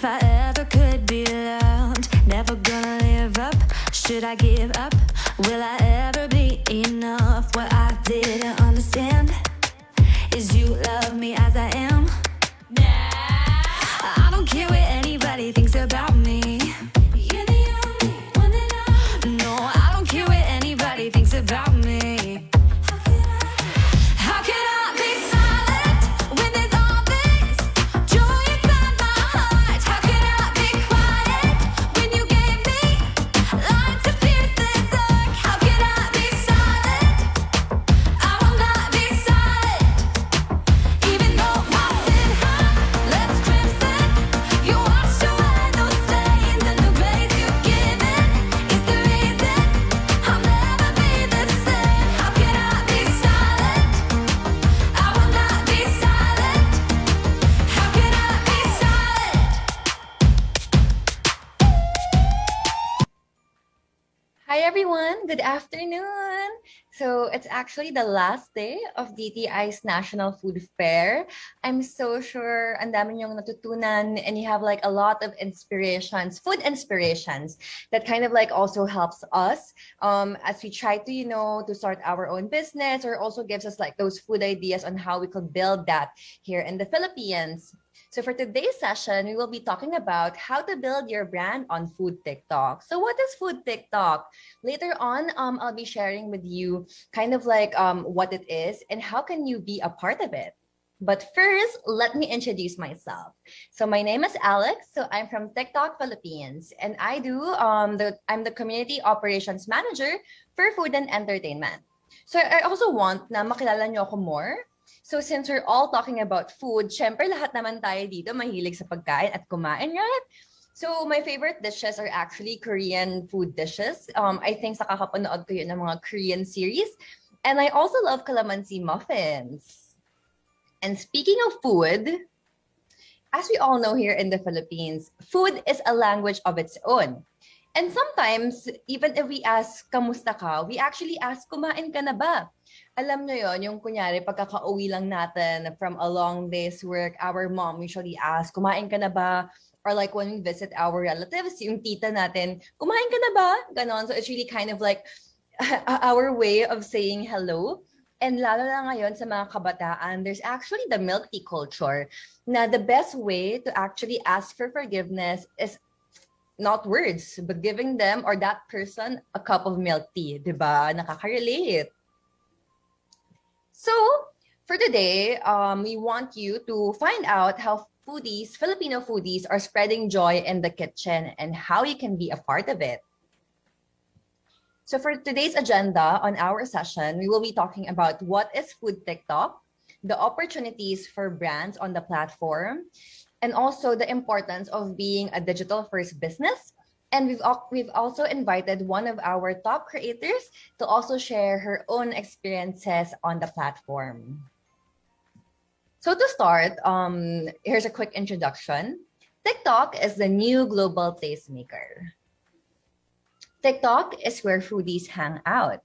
I ever could be loved, never gonna live up. Should I give up? Will I ever be enough? What I didn't understand is you love me as I am. I don't care what anybody thinks about me. You're the only one that no, I don't care what anybody thinks about me. How can I be silent when there's all this joy inside my heart? How can I be quiet when you gave me light to pierce the dark? How can I be silent? I will not be silent. Even though my sin hurt, let's crimson. You washed away those stains, and the grace you've given is the reason I'll never be the same. How can I be silent? I will not be silent. How can I be silent? Hi everyone, good afternoon. So it's actually the last day of DTI's National Food Fair. I'm so sure ang dami niyong natutunan and you have like a lot of inspirations, food inspirations that kind of like also helps us as we try to, to start our own business, or also gives us like those food ideas on how we could build that here in the Philippines. So for today's session, we will be talking about how to build your brand on Food TikTok. So what is Food TikTok? Later on, I'll be sharing with you kind of like what it is and how can you be a part of it. But first, let me introduce myself. So my name is Alex. So I'm from TikTok Philippines, and I'm the community operations manager for food and entertainment. So I also want na makilala niyo ako more. So since we're all talking about food, syempre lahat naman tayo dito mahilig sa pagkain at kumain, right? So my favorite dishes are actually Korean food dishes. I think sa kakapanood ko yun ng mga Korean series. And I also love calamansi muffins. And speaking of food, as we all know here in the Philippines, food is a language of its own. And sometimes, even if we ask, kamusta ka, we actually ask, kumain ka na ba? Alam nyo yon, yung kunyari, pagkaka-uwi lang natin from a long day's work, our mom usually asks, kumain ka na ba? Or like when we visit our relatives, yung tita natin, kumain ka na ba? Ganon. So it's really kind of like our way of saying hello. And lalo na ngayon sa mga kabataan, there's actually the milk tea culture na the best way to actually ask for forgiveness is not words, but giving them or that person a cup of milk tea, diba? Nakaka-relate. So, for today, we want you to find out how Filipino foodies are spreading joy in the kitchen and how you can be a part of it. So for today's agenda on our session, we will be talking about what is Food TikTok, the opportunities for brands on the platform, and also the importance of being a digital-first business. And we've also invited one of our top creators to also share her own experiences on the platform. So to start, here's a quick introduction. TikTok is the new global tastemaker. TikTok is where foodies hang out.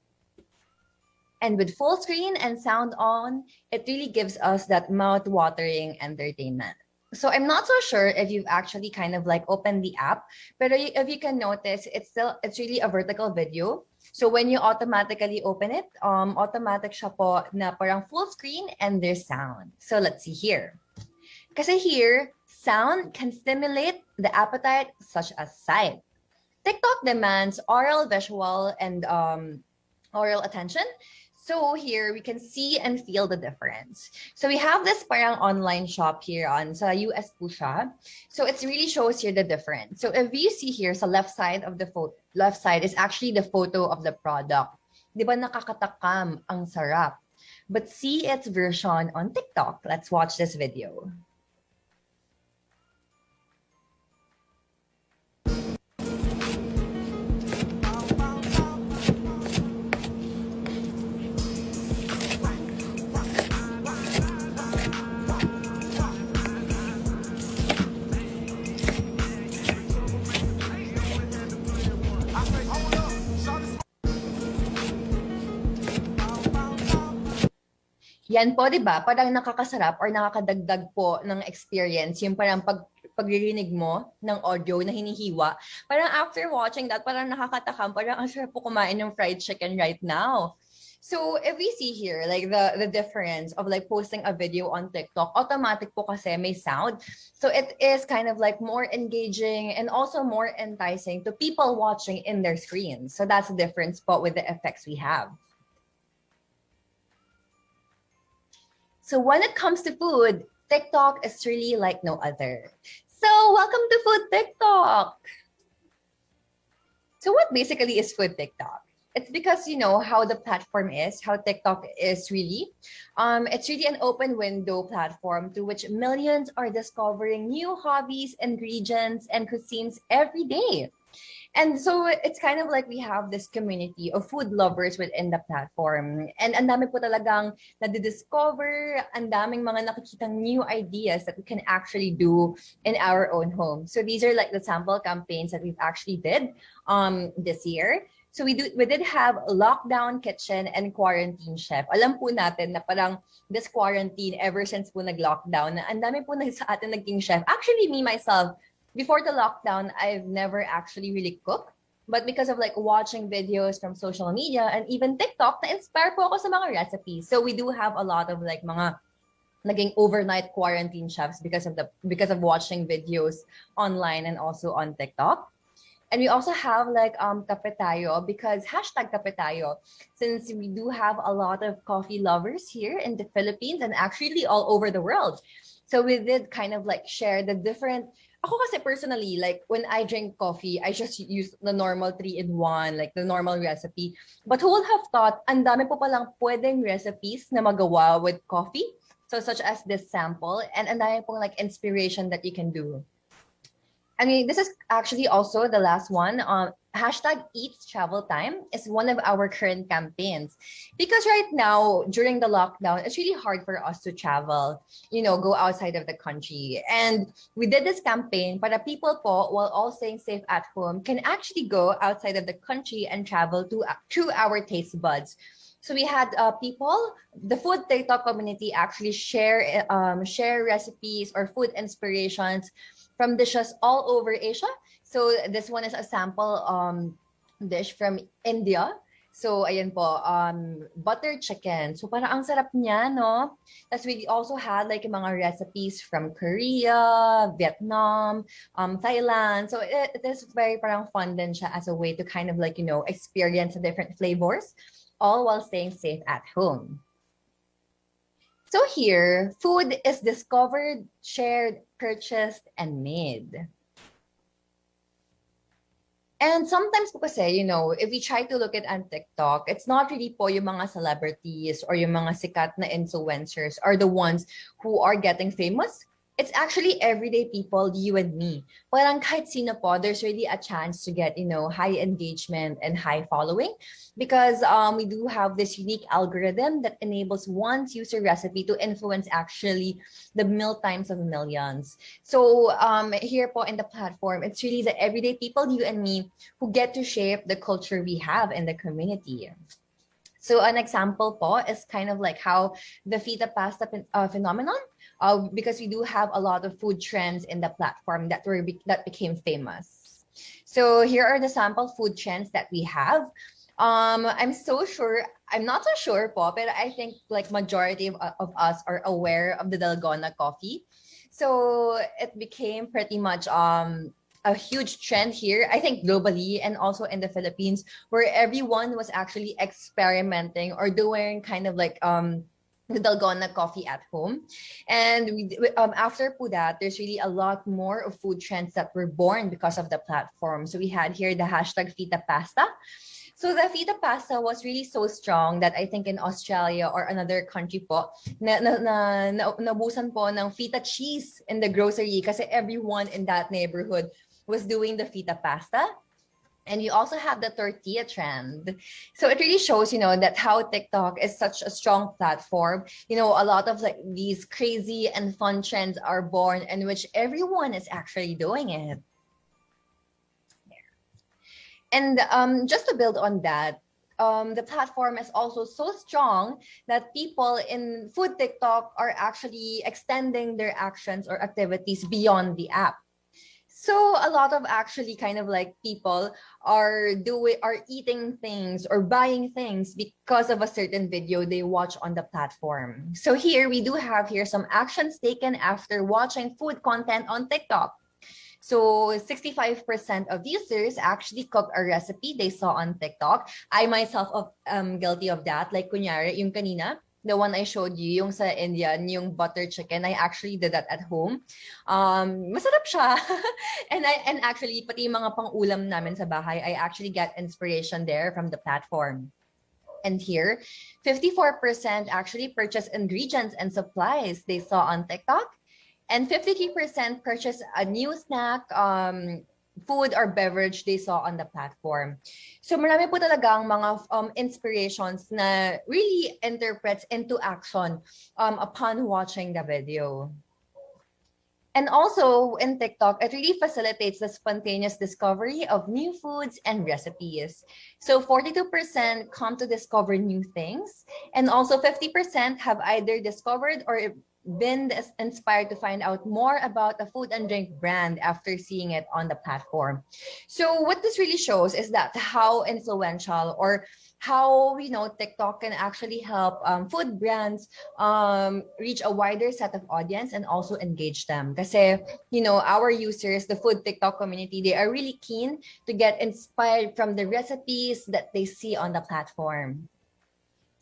And with full screen and sound on, it really gives us that mouth-watering entertainment. So I'm not so sure if you've actually kind of like opened the app, but if you can notice, it's really a vertical video. So when you automatically open it, automatic siya po na parang full screen and there's sound. So let's see here. Kasi here, sound can stimulate the appetite such as sight. TikTok demands oral, visual, and oral attention. So here we can see and feel the difference. So we have this parang online shop here on sa US po siya. So it really shows here the difference. So if you see here sa left side of the left side is actually the photo of the product. Di ba nakakatakam, ang sarap. But see its version on TikTok. Let's watch this video. Yan po, di ba? Parang nakakasarap or nakakadagdag po ng experience. Yung parang pag pagririnig mo ng audio na hinihiwa, parang after watching that, parang nakakatakam, parang ang sarap po kumain ng fried chicken right now. So if we see here, like the difference of like posting a video on TikTok, automatic po kasi may sound. So it is kind of like more engaging and also more enticing to people watching in their screens. So that's the difference po with the effects we have. So when it comes to food, TikTok is really like no other. So welcome to Food TikTok. So what basically is Food TikTok? It's because you know how the platform is, how TikTok is really. It's really an open window platform to which millions are discovering new hobbies, ingredients, and cuisines every day. And so it's kind of like we have this community of food lovers within the platform. And ang dami po talagang nadidiscover, ang daming mga nakikitang new ideas that we can actually do in our own home. So these are like the sample campaigns that we've actually did this year. So we did have lockdown kitchen and quarantine chef. Alam po natin na parang this quarantine ever since po nag-lockdown, na ang dami po sa atin naging chef. Actually, me myself, before the lockdown, I've never actually really cooked. But because of like watching videos from social media and even TikTok, na-inspire po ako sa mga recipes. So we do have a lot of like mga naging overnight quarantine chefs because of watching videos online and also on TikTok. And we also have like Kape Tayo, because hashtag Kape Tayo, since we do have a lot of coffee lovers here in the Philippines and actually all over the world. So we did kind of like share the different. Ako kasi personally, like when I drink coffee, I just use the normal 3-in-1, like the normal recipe. But who would have thought, ang dami po palang pwedeng recipes na magawa with coffee. So such as this sample, and ang dami pong like inspiration that you can do. I mean, this is actually also the last one. Hashtag Eats Travel Time is one of our current campaigns, because right now during the lockdown, it's really hard for us to travel, go outside of the country. And we did this campaign para people po, while all staying safe at home, can actually go outside of the country and travel to our taste buds. So we had people, the food TikTok community actually share recipes or food inspirations from dishes all over Asia. So this one is a sample dish from India. So ayan po, butter chicken. So parang ang sarap niya, no? Tapos we also had like mga recipes from Korea, Vietnam, Thailand. So it is very parang fun din siya as a way to kind of like, experience the different flavors, all while staying safe at home. So here, food is discovered, shared, purchased, and made. And sometimes po kasi, if we try to look at on TikTok, it's not really po yung mga celebrities or yung mga sikat na influencers are the ones who are getting famous. It's actually everyday people, you and me. Parang kahit sino po, there's really a chance to get, high engagement and high following, because we do have this unique algorithm that enables one's user recipe to influence actually the meal times of millions. So here po in the platform, it's really the everyday people, you and me, who get to shape the culture we have in the community. So an example po is kind of like how the fita pasta phenomenon, because we do have a lot of food trends in the platform that became famous. So here are the sample food trends that we have. I'm not so sure po, but I think like majority of us are aware of the Dalgona coffee. So it became pretty much a huge trend here, I think globally and also in the Philippines, where everyone was actually experimenting or doing kind of like the Dalgona coffee at home. And after po that, there's really a lot more of food trends that were born because of the platform. So we had here the hashtag fita pasta. So the fita pasta was really so strong that I think in Australia or another country po, nabusan po ng fita cheese in the grocery kasi everyone in that neighborhood was doing the fita pasta. And you also have the tortilla trend. So it really shows, that how TikTok is such a strong platform. A lot of like these crazy and fun trends are born in which everyone is actually doing it. And just to build on that, the platform is also so strong that people in food TikTok are actually extending their actions or activities beyond the app. So a lot of actually kind of like people are eating things or buying things because of a certain video they watch on the platform. So here we do have here some actions taken after watching food content on TikTok. So 65% of users actually cook a recipe they saw on TikTok. I myself am guilty of that. Like kunyari, yung kanina, the one I showed you, yung sa Indian, yung butter chicken, I actually did that at home. Masarap siya. and actually, pati yung mga pang-ulam namin sa bahay, I actually get inspiration there from the platform. And here, 54% actually purchase ingredients and supplies they saw on TikTok. And 53% purchase a new snack, food or beverage they saw on the platform. So marami po talagang mga inspirations na really interprets into action upon watching the video. And also in TikTok, it really facilitates the spontaneous discovery of new foods and recipes. So 42% come to discover new things, and also 50% have either discovered or been inspired to find out more about a food and drink brand after seeing it on the platform. So what this really shows is that how influential or how TikTok can actually help food brands reach a wider set of audience and also engage them. Kasi our users, the food TikTok community, they are really keen to get inspired from the recipes that they see on the platform.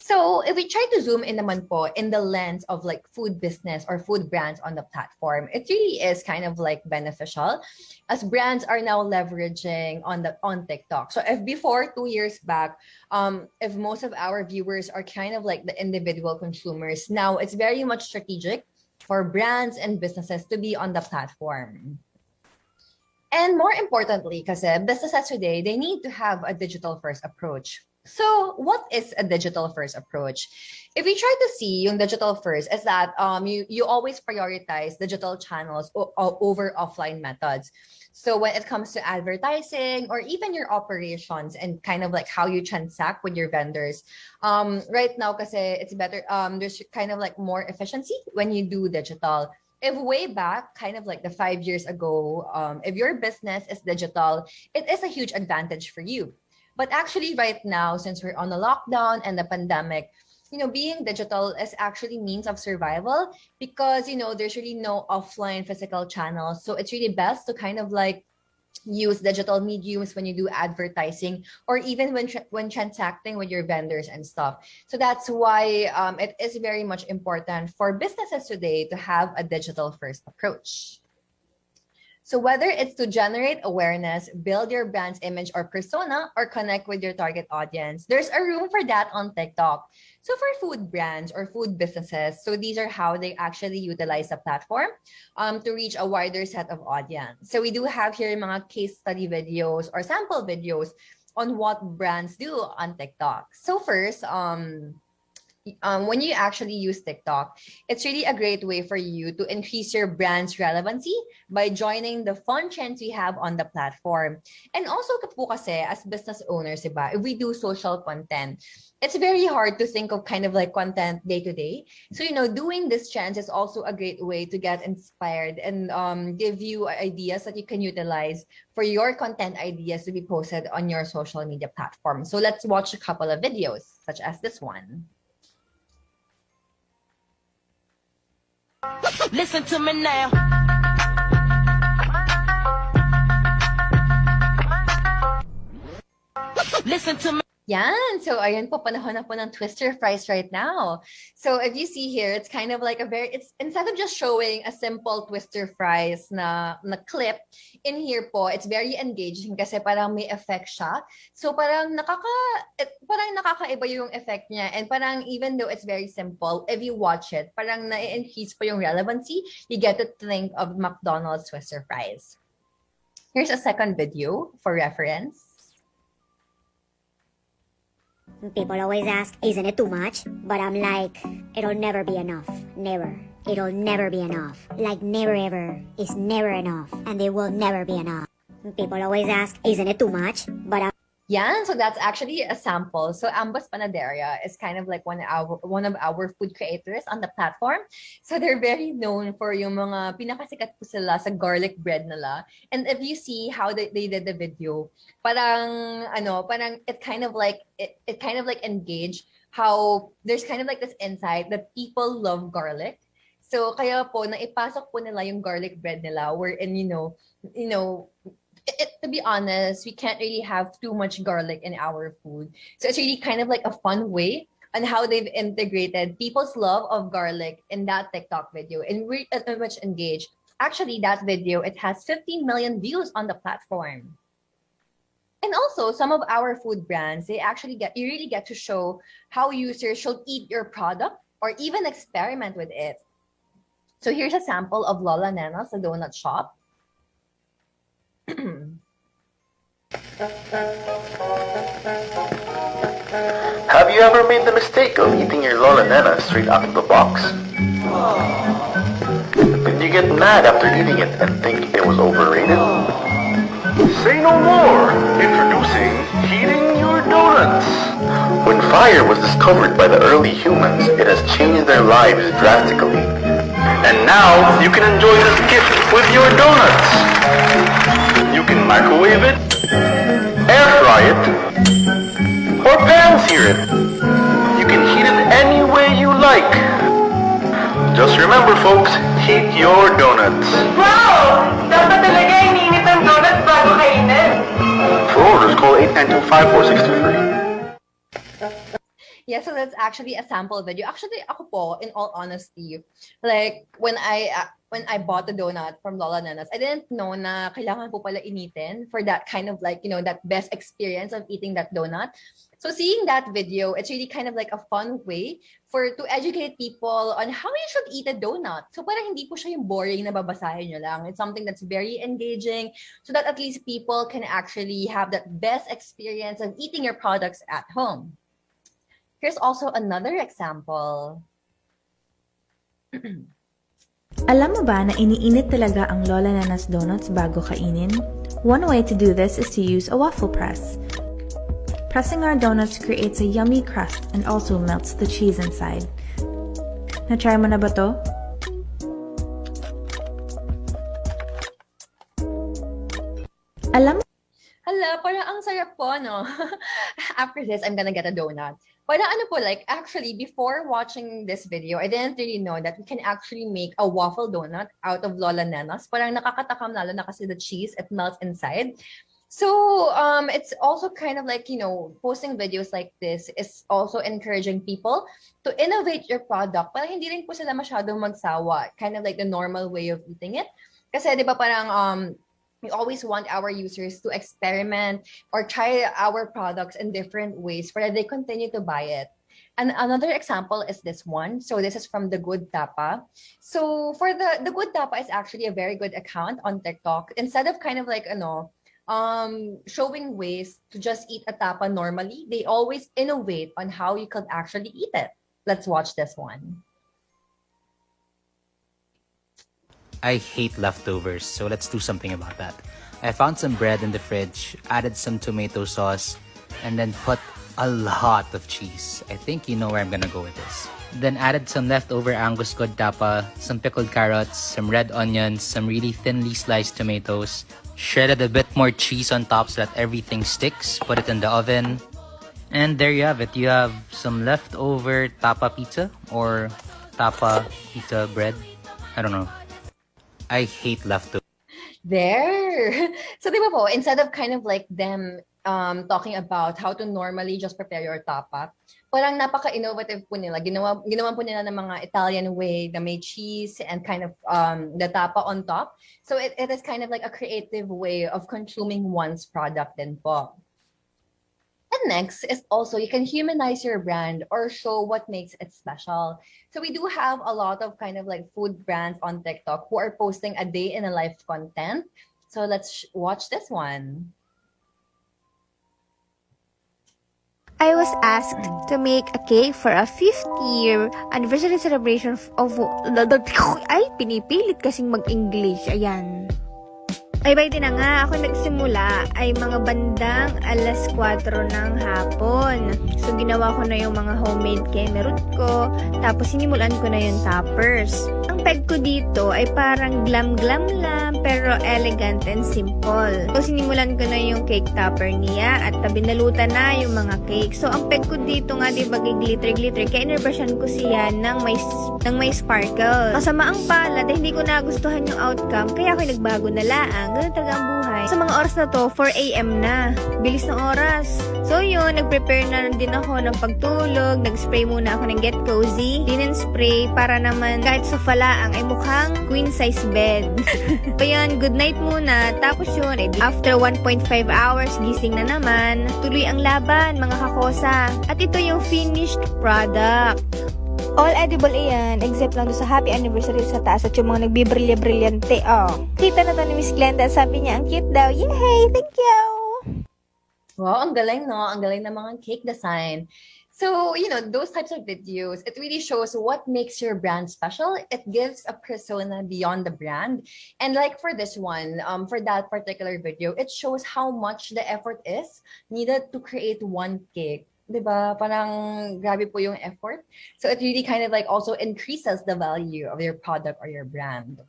So if we try to zoom in naman po in the lens of like food business or food brands on the platform, it really is kind of like beneficial as brands are now leveraging on TikTok. So if before 2 years back, if most of our viewers are kind of like the individual consumers, now it's very much strategic for brands and businesses to be on the platform. And more importantly, kasi businesses today, they need to have a digital first approach. So what is a digital first approach? If we try to see yung digital first is that you always prioritize digital channels over offline methods. So when it comes to advertising or even your operations and kind of like how you transact with your vendors, right now kasi it's better, there's kind of like more efficiency when you do digital. If way back, kind of like the 5 years ago, if your business is digital, it is a huge advantage for you. But actually right now, since we're on the lockdown and the pandemic, being digital is actually means of survival because, there's really no offline physical channels. So it's really best to kind of like use digital mediums when you do advertising or even when transacting with your vendors and stuff. So that's why it is very much important for businesses today to have a digital first approach. So whether it's to generate awareness, build your brand's image or persona, or connect with your target audience, there's a room for that on TikTok. So for food brands or food businesses, so these are how they actually utilize the platform to reach a wider set of audience. So we do have here mga case study videos or sample videos on what brands do on TikTok. So first, when you actually use TikTok, it's really a great way for you to increase your brand's relevancy by joining the fun trends we have on the platform. And also po kasi as business owners, diba, if we do social content, it's very hard to think of kind of like content day to day. So, doing this trends is also a great way to get inspired and give you ideas that you can utilize for your content ideas to be posted on your social media platform. So let's watch a couple of videos such as this one. Listen to me now. Listen to me. Yan. So, ayun po, panahon na po ng Twister fries right now. So, if you see here, it's kind of like it's instead of just showing a simple Twister fries na clip, in here po, it's very engaging kasi parang may effect siya. So, parang nakakaiba yung effect niya. And parang even though it's very simple, if you watch it, parang na-increase pa yung relevancy. You get to think of McDonald's Twister fries. Here's a second video for reference. People always ask, isn't it too much? But I'm like, it'll never be enough. Never. It'll never be enough. Like never ever is never enough. And it will never be enough. People always ask, isn't it too much? But Yeah, so that's actually a sample. So Ambas Panaderia is kind of like one of our food creators on the platform. So they're very known for yung mga pinakasikat po sila sa garlic bread nila. And if you see how they did the video, parang it kind of like it kind of like engage how there's kind of like this insight that people love garlic. So kaya po naipasok po nila yung garlic bread nila wherein to be honest, we can't really have too much garlic in our food. So it's really kind of like a fun way on how they've integrated people's love of garlic in that TikTok video and much engaged. Actually, that video, it has 15 million views on the platform. And also, some of our food brands, you really get to show how users should eat your product or even experiment with it. So here's a sample of Lola Nena's, the donut shop. Have you ever made the mistake of eating your Lola Nena straight out of the box? Did you get mad after eating it and think it was overrated? Say no more! Introducing Heating Your Donuts! When fire was discovered by the early humans, it has changed their lives drastically. And now, you can enjoy this gift with your donuts! You can microwave it, air fry it, or pan-sear it. You can heat it any way you like. Just remember folks, heat your donuts. Wow! Dapat talaga iniinit ang donuts bago kainin. For orders, call 892-5623. Yeah, so that's actually a sample video. Actually, ako po, in all honesty, like when I bought the donut from Lola Nena's, I didn't know na kailangan po pala initin for that kind of like, that best experience of eating that donut. So seeing that video, it's really kind of like a fun way to educate people on how you should eat a donut. So parang hindi po siya yung boring na babasahin nyo lang. It's something that's very engaging so that at least people can actually have that best experience of eating your products at home. Here's also another example. Alam mo ba na iniinit talaga ang Lola Nena's donuts bago kainin? One way to do this is to use a waffle press. Pressing our donuts creates a yummy crust and also melts the cheese inside. Na-try mo na ba to? Alam mo? Hala, parang ang sarap po, no? After this, I'm gonna get a donut. Parang actually, before watching this video, I didn't really know that we can actually make a waffle donut out of Lola Nena's. Parang nakakatakam lalo na kasi the cheese, it melts inside. So, it's also kind of like, posting videos like this is also encouraging people to innovate your product. Parang hindi rin po sila masyadong magsawa. Kind of like the normal way of eating it. Kasi, di ba parang, we always want our users to experiment or try our products in different ways so that they continue to buy it. And another example is this one. So this is from The Good Tapa. So for the Good Tapa is actually a very good account on TikTok. Instead of kind of like, showing ways to just eat a tapa normally, they always innovate on how you could actually eat it. Let's watch this one. I hate leftovers, so let's do something about that. I found some bread in the fridge, added some tomato sauce, and then put a lot of cheese. I think you know where I'm gonna go with this. Then added some leftover Angus Good Tapa, some pickled carrots, some red onions, some really thinly sliced tomatoes, shredded a bit more cheese on top so that everything sticks, put it in the oven, and there you have it. You have some leftover tapa pizza or tapa pizza bread. I don't know. I hate leftovers. There. So, di ba po, instead of kind of like them talking about how to normally just prepare your tapa, parang napaka-innovative po nila. Ginawa po nila ng mga Italian way na may cheese and kind of the tapa on top. So, it is kind of like a creative way of consuming one's product din po. And next is also you can humanize your brand or show what makes it special. So we do have a lot of kind of like food brands on TikTok who are posting a day in a life content. So let's watch this one. I was asked to make a cake for a 50th anniversary celebration of ay, pinipilit kasing mag-English. Ayan. Ay, by the na nga, ako nagsimula ay mga bandang alas 4 ng hapon. So, ginawa ko na yung mga homemade kemerut ko, tapos sinimulan ko na yung toppers. Ang peg ko dito ay parang glam-glam lang, pero elegant and simple. So, sinimulan ko na yung cake topper niya at binalutan na yung mga cake. So, ang peg ko dito nga, di ba, glitter-glitter, kaya inirbrushan ko siya ng may sparkle. Kasama ang palad, hindi ko nagustuhan yung outcome, kaya ako nagbago na laang. Ganun talaga ang buhay. Sa mga oras na to, 4 a.m. na. Bilis ng oras. So yun, nag-prepare na din ako ng pagtulog. Nag-spray muna ako ng Get Cozy linen spray para naman kahit sa falaang ay mukhang queen size bed. So yun, good night muna. Tapos yun, after 1.5 hours, gising na naman. Tuloy ang laban, mga kakosa. At ito yung finished product. All edible iyan, except lang doon sa happy anniversary sa taas at yung mga nagbibrilya-brilyante. Oh. Kita na to ni Miss Glenda. Sabi niya, ang cute daw. Yay! Thank you! Wow, ang galing, no? Ang galing ng mga cake design. So, those types of videos, it really shows what makes your brand special. It gives a persona beyond the brand. And like for this one, for that particular video, it shows how much the effort is needed to create one cake. Diba? Parang grabe po yung effort. So it really kind of like also increases the value of your product or your brand.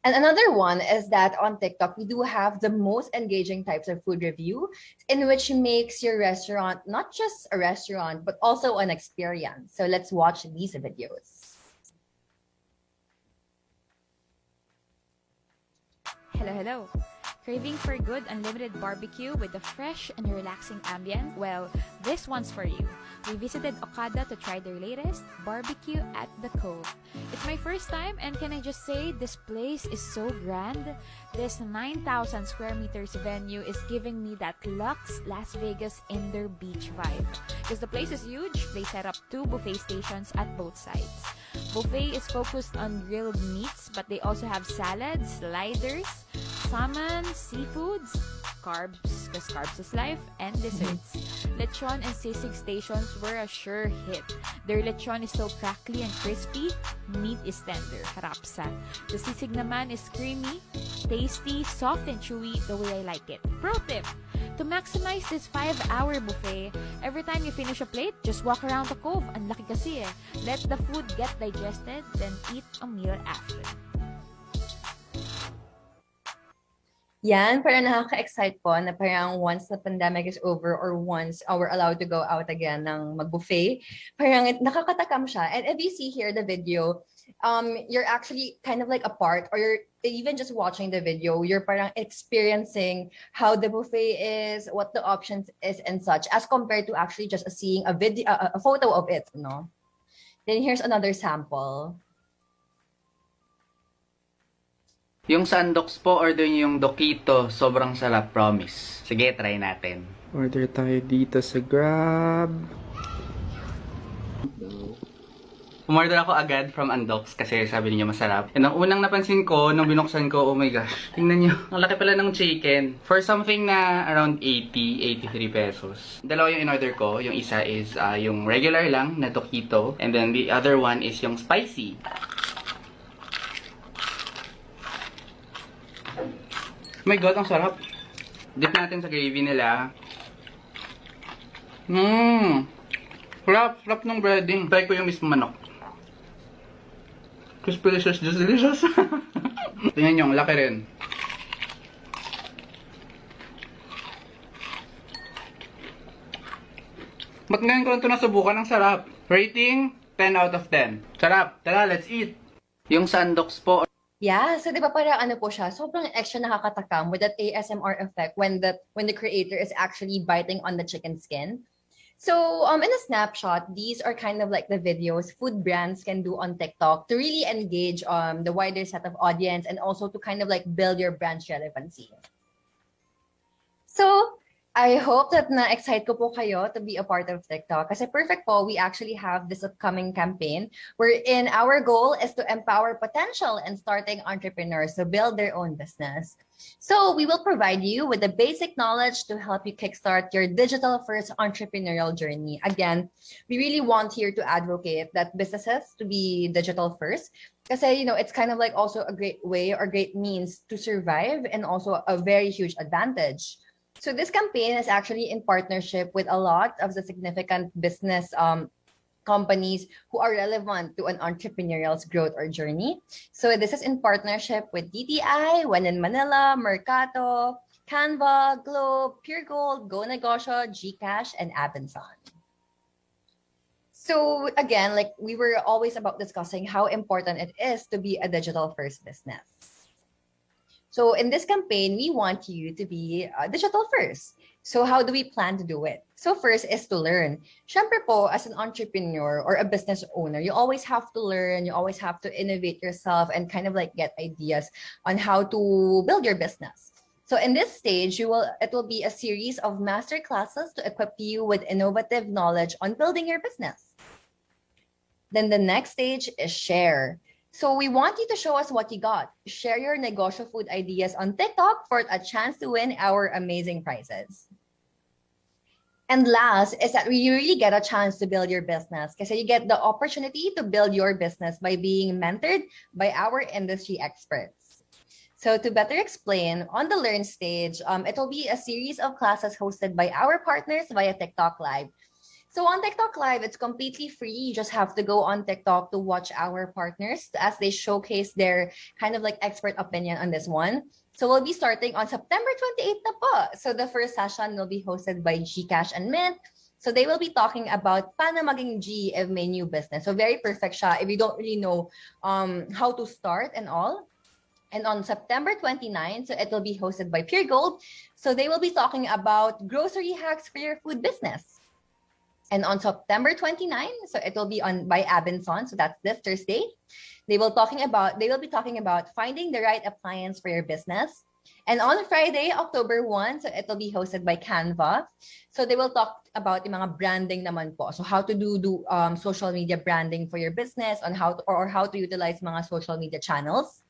And another one is that on TikTok, we do have the most engaging types of food review in which makes your restaurant not just a restaurant, but also an experience. So let's watch these videos. Hello. Craving for good unlimited barbecue with a fresh and relaxing ambience? Well, this one's for you. We visited Okada to try their latest barbecue at the Cove. It's my first time, and can I just say, this place is so grand. This 9,000 square meters venue is giving me that luxe Las Vegas indoor beach vibe. Because the place is huge, they set up 2 buffet stations at both sides. Buffet is focused on grilled meats, but they also have salads, sliders, salmon, seafoods, carbs, because carbs is life, and desserts. Lechon and sisig stations were a sure hit. Their lechon is so crackly and crispy, meat is tender, harapsa. The sisig naman is creamy, tasty, soft and chewy, the way I like it. Pro tip! To maximize this 5-hour buffet, every time you finish a plate, just walk around the Cove. Ang laki kasi eh. Let the food get digested, then eat a meal after. Yan, parang nakaka-excite po na parang once the pandemic is over or once we're allowed to go out again ng mag-buffet, parang nakakatakam siya. And if you see here the video, you're actually kind of like a part, or you're even just watching the video, you're parang experiencing how the buffet is, what the options is and such, as compared to actually just seeing a video, a photo of it, no? Then here's another sample. Yung sandoks po, order nyo yung Dokito. Sobrang sarap, promise. Sige, try natin. Order tayo dito sa Grab. Umorder ako agad from Andox kasi sabi niyo masarap. And ang unang napansin ko, nung binuksan ko, oh my gosh, tingnan nyo. Ang laki pala ng chicken. For something na around 83 pesos. Dalawa yung in-order ko. Yung isa is yung regular lang na Dokito. And then the other one is yung spicy. Oh my god, ang sarap. Dip natin sa gravy nila. Sarap ng breading. Try ko yung mismo manok. Crispy, delicious, just delicious. Tingnan nyo, ang laki rin. Ba't ngayon ko lang ito nasubukan? Ang sarap. Rating, 10 out of 10. Sarap. Tara, let's eat. Yung sandoks po. Yeah, so di ba parang ano po siya, sobrang extra nakakatakam with that ASMR effect when the creator is actually biting on the chicken skin. So in a snapshot, these are kind of like the videos food brands can do on TikTok to really engage the wider set of audience and also to kind of like build your brand's relevancy. So I hope that na-excite ko po kayo to be a part of TikTok. Kasi perfect po, we actually have this upcoming campaign wherein our goal is to empower potential and starting entrepreneurs to build their own business. So we will provide you with the basic knowledge to help you kickstart your digital-first entrepreneurial journey. Again, we really want here to advocate that businesses to be digital-first because, it's kind of like also a great way or great means to survive and also a very huge advantage. So this campaign is actually in partnership with a lot of the significant business companies who are relevant to an entrepreneurial's growth or journey. So this is in partnership with DTI, When in Manila, Mercato, Canva, Globe, Pure Gold, Go Negosyo, GCash, and Abenson. So again, like we were always about discussing how important it is to be a digital first business. So in this campaign, we want you to be digital first. So how do we plan to do it? So first is to learn. Syempre po, as an entrepreneur or a business owner, you always have to learn, you always have to innovate yourself and kind of like get ideas on how to build your business. So in this stage, it will be a series of master classes to equip you with innovative knowledge on building your business. Then the next stage is share. So we want you to show us what you got. Share your negosyo food ideas on TikTok for a chance to win our amazing prizes. And last is that you really get a chance to build your business because you get the opportunity to build your business by being mentored by our industry experts. So to better explain, on the Learn stage, it will be a series of classes hosted by our partners via TikTok Live. So on TikTok Live, it's completely free. You just have to go on TikTok to watch our partners as they showcase their kind of like expert opinion on this one. So we'll be starting on September 28th na po. So the first session will be hosted by GCash and Mint. So they will be talking about paano maging G if may new business. So very perfect siya if you don't really know how to start and all. And on September 29th, so it will be hosted by Pure Gold. So they will be talking about grocery hacks for your food business. And on September 29th, so it will be by Abenson. So that's this Thursday. They will be talking about finding the right appliance for your business. And on Friday, October 1, so it will be hosted by Canva. So they will talk about yung mga branding naman po. So how to do social media branding for your business, on how to utilize mga social media channels.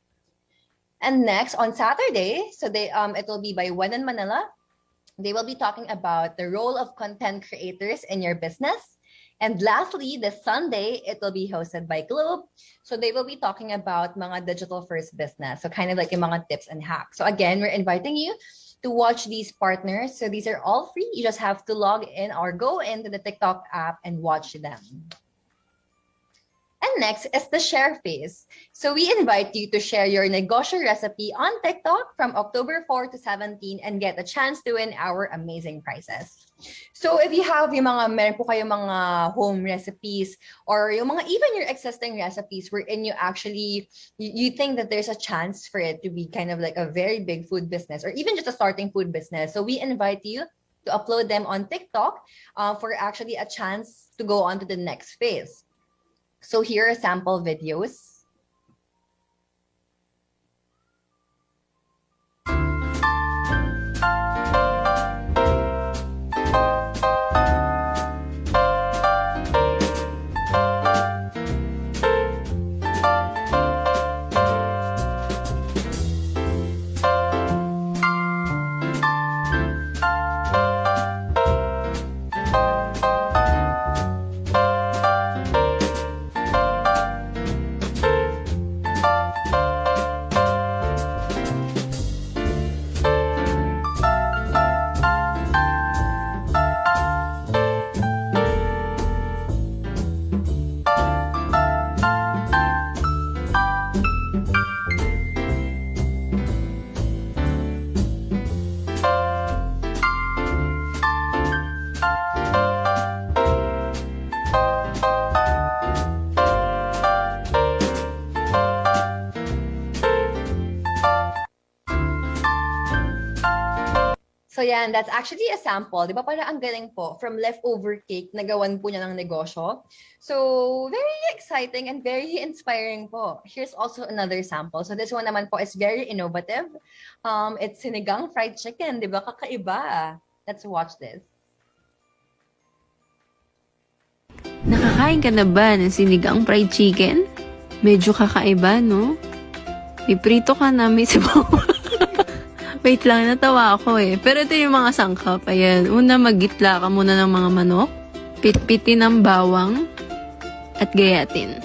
And next on Saturday, so it will be by When in Manila. They will be talking about the role of content creators in your business. And lastly, this Sunday, it will be hosted by Globe. So they will be talking about mga digital first business. So kind of like yung mga tips and hacks. So again, we're inviting you to watch these partners. So these are all free. You just have to log in or go into the TikTok app and watch them. And next is the share phase. So we invite you to share your negosyo recipe on TikTok from October 4 to 17 and get a chance to win our amazing prizes. So if you have meron po kayo mga home recipes or yung mga even your existing recipes wherein you think that there's a chance for it to be kind of like a very big food business or even just a starting food business. So we invite you to upload them on TikTok for actually a chance to go on to the next phase. So here are sample videos. So yan, that's actually a sample. Di ba parang ang galing po from leftover cake na gawan po niya ng negosyo. So very exciting and very inspiring po. Here's also another sample. So this one naman po is very innovative. It's sinigang fried chicken. Di ba kakaiba? Let's watch this. Nakakain ka na ba ng sinigang fried chicken? Medyo kakaiba, no? May prito ka na, may sabaw. Wait lang, natawa ako eh. Pero ito yung mga sangkap. Ayan, una maggitla ka muna ng mga manok. Pitpitin ng bawang. At gayatin.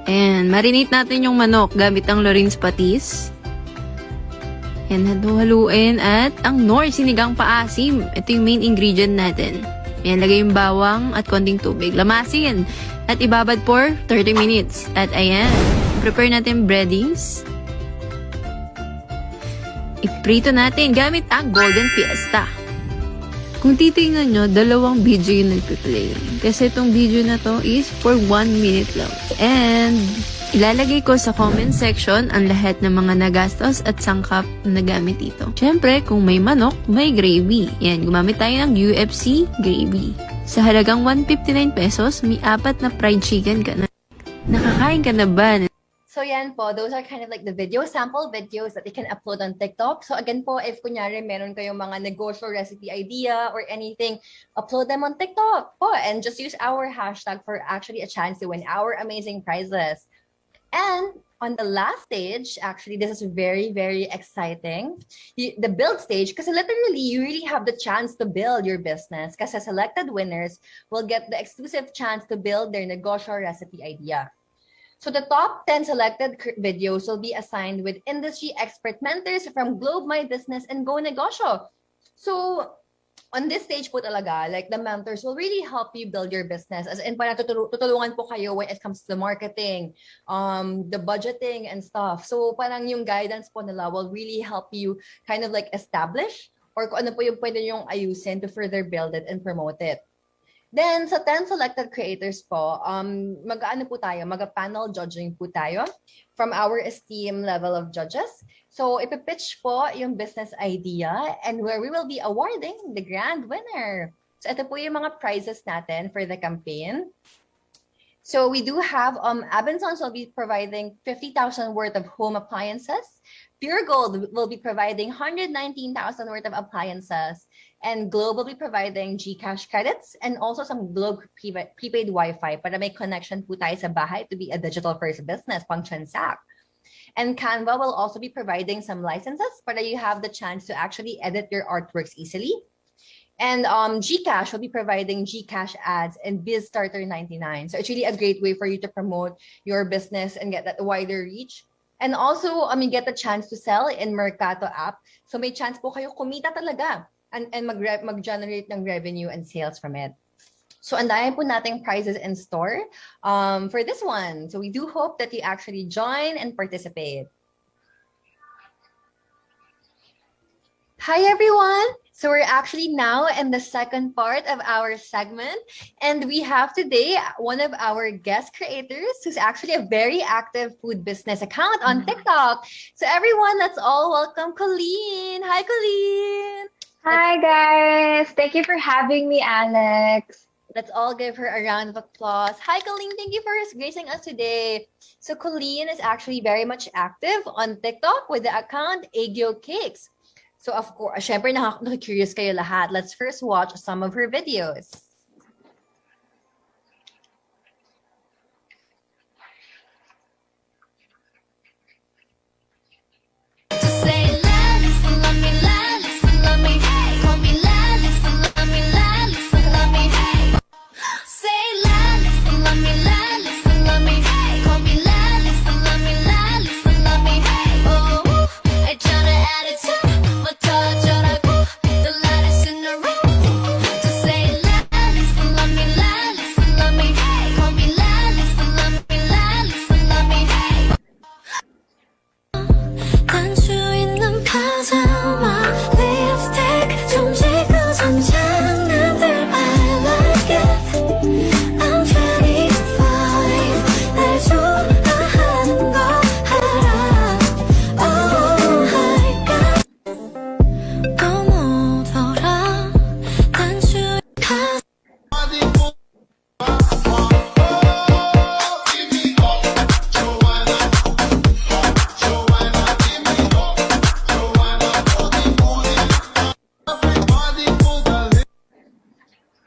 Ayan, marinate natin yung manok gamit ang Lorenz patis. Ayan, haluin at ang Knorr sinigang paasim. Ito yung main ingredient natin. Ayan, lagay yung bawang at konting tubig. Lamasin at ibabad for 30 minutes. At ayan, prepare natin breadings. Iprito natin gamit ang Golden Fiesta. Kung titingnan nyo, dalawang video yung nagpiplay. Kasi itong video na to is for 1 minute lang. And ilalagay ko sa comment section ang lahat ng mga nagastos at sangkap na gamit dito. Siyempre, kung may manok, may gravy. Yan, gumamit tayo ng UFC gravy. Sa halagang 159 pesos, may 4 na fried chicken ka na. Nakakain ka na ba? So yan po, those are kind of like the sample videos that you can upload on TikTok. So again po, if kunyari meron kayong mga negosyo recipe idea or anything, upload them on TikTok po and just use our hashtag for actually a chance to win our amazing prizes. And on the last stage, actually, this is very, very exciting. The build stage, kasi literally, you really have the chance to build your business kasi selected winners will get the exclusive chance to build their negosyo recipe idea. So the top 10 selected videos will be assigned with industry expert mentors from Globe My Business and Go Negosyo. So on this stage po talaga, like the mentors will really help you build your business. As in, parang tutulungan po kayo when it comes to the marketing, the budgeting and stuff. So parang yung guidance po nila will really help you kind of like establish or kung ano po yung pwede yung ayusin to further build it and promote it. Then, sa 10 selected creators po, mag-ano po tayo, mag-panel judging po tayo from our esteemed level of judges. So, ipipitch po yung business idea and where we will be awarding the grand winner. So, ito po yung mga prizes natin for the campaign. So, we do have, Abençons will be providing 50,000 worth of home appliances. Pure Gold will be providing 119,000 worth of appliances. And Globe will be providing GCash credits and also some Globe prepaid Wi-Fi para may connection po tayo sa bahay to be a digital-first business, pang-transact. And Canva will also be providing some licenses para you have the chance to actually edit your artworks easily. And GCash will be providing GCash ads and BizStarter 99. So it's really a great way for you to promote your business and get that wider reach. And also, get the chance to sell in Mercato app. So may chance po kayo kumita talaga. And mag-generate ng revenue and sales from it. So, ang dami po nating prizes in store for this one. So, we do hope that you actually join and participate. Hi, everyone! So, we're actually now in the second part of our segment. And we have today one of our guest creators who's actually a very active food business account on TikTok. So, everyone, let's all welcome Colleen. Hi, Colleen! Hi guys! Thank you for having me, Alex. Let's all give her a round of applause. Hi, Colleen. Thank you for gracing us today. So Colleen is actually very much active on TikTok with the account Agyo Cakes. So of course, syempre nakaka-curious kayo lahat. Let's first watch some of her videos.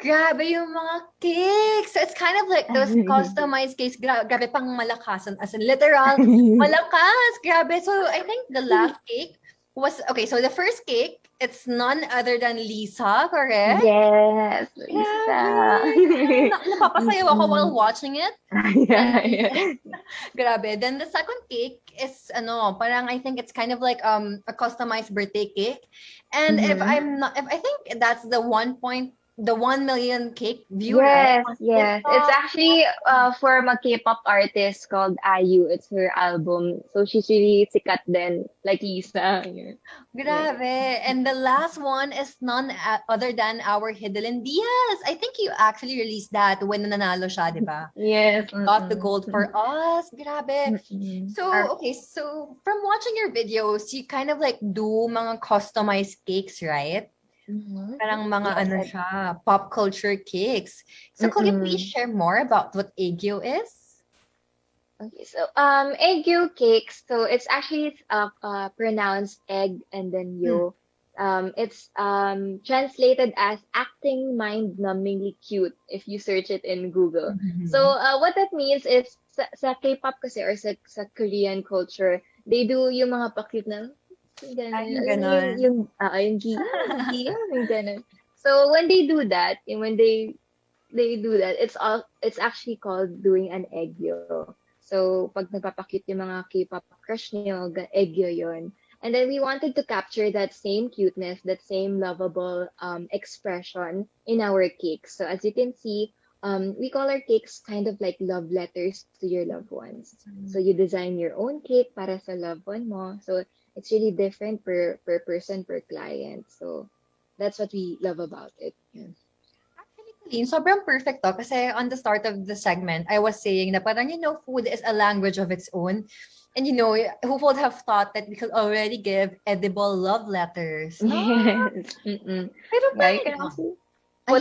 Grabe yung mga cakes. So it's kind of like those customized cakes. Grabe pang malakasan. As in literal, malakas. Grabe. So I think the last cake okay, so the first cake, it's none other than Lisa, correct? Yes, Lisa. Grabe! Napapasayaw ako while watching it. Yeah, yeah. Grabe. Then the second cake is parang I think it's kind of like a customized birthday cake. And if I think that's the 1 million cake view, right? Yes, On yes. It's TikTok. actually from a K-pop artist called IU. It's her album. So she's really sikat then, like Lisa. Yeah. Grabe. And the last one is none other than our Hidden Diaz. I think you actually released that when nanalo siya, di ba? Yes. Got the gold for us. Grabe. So, Our- okay. So, from watching your videos, you kind of like do mga customized cakes, right? Parang mga Yes. siya, pop culture cakes. So, could you please share more about what Aegyo is? Okay, so egg yolk cakes. So it's actually pronounced egg and then yo. It's translated as acting mind-numbingly cute if you search it in Google. So what that means is sa K-pop kasi or sa Korean culture, they do yung mga pa-cute na Ay, ganun. ganon. Yung yung ganun. So when they do that, when they do that, it's actually called doing an egg yo. So, pag nagpapakute yung mga K-pop crush niyo, egyo yun. And then we wanted to capture that same cuteness, that same lovable expression in our cakes. So, as you can see, we call our cakes kind of like love letters to your loved ones. So, you design your own cake para sa loved one mo. So, it's really different per person, per client. So, that's what we love about it. Yeah. Sobrang perfect to kasi on the start of the segment, I was saying na parang, food is a language of its own. And who would have thought that we could already give edible love letters? No? Yes. Pero Yeah, you can also put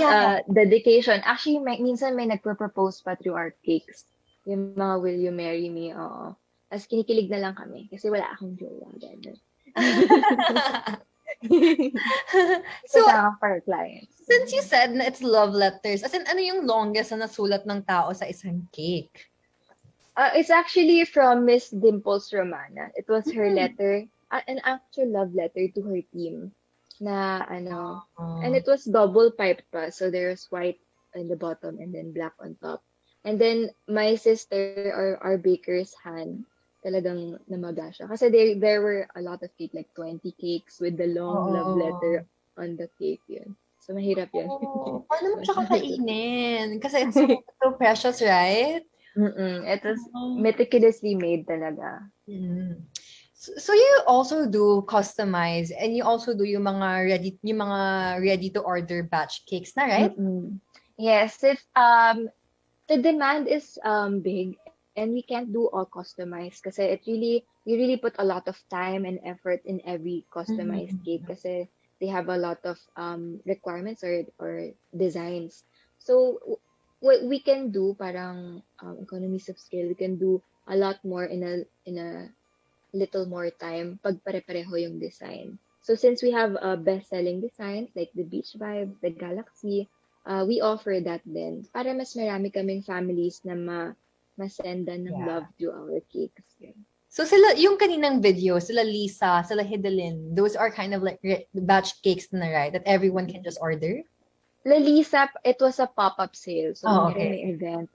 dedication. Actually, minsan may nagpro-propose pa through our cakes. Yung mga will you marry me? Oo. Tapos kinikilig na lang kami kasi wala akong jowa. So, for our clients. Since you said na it's love letters, as in, ano yung longest na nasulat ng tao sa isang cake? It's actually from Miss Dimples Romana. It was her letter, an actual love letter to her team. Na and it was double piped pa. So there was white in the bottom and then black on top. And then my sister or our baker's hand, talagang namaga siya. Kasi there were a lot of cake, like 20 cakes with the long love letter on the cake. Yun. So, mahirap yun. Paano mo siya kakainin? Kasi it's so precious, right? It was meticulously made talaga. So you also do customize and you also do yung mga ready to order batch cakes na, right? Yes, it's the demand is big and we can't do all customized kasi we really put a lot of time and effort in every customized cake kasi they have a lot of requirements or designs. So what we can do parang economies of scale, we can do a lot more in a little more time pag pare-pareho yung design. So since we have best-selling designs like the Beach Vibes, the Galaxy, we offer that then para mas marami kaming families na masendan ng love to our cakes. Yeah. So yung kaninang video, sila Lisa, sila Hidalin, those are kind of like batch cakes na, right? That everyone can just order? La Lisa, it was a pop-up sale. So okay. may event.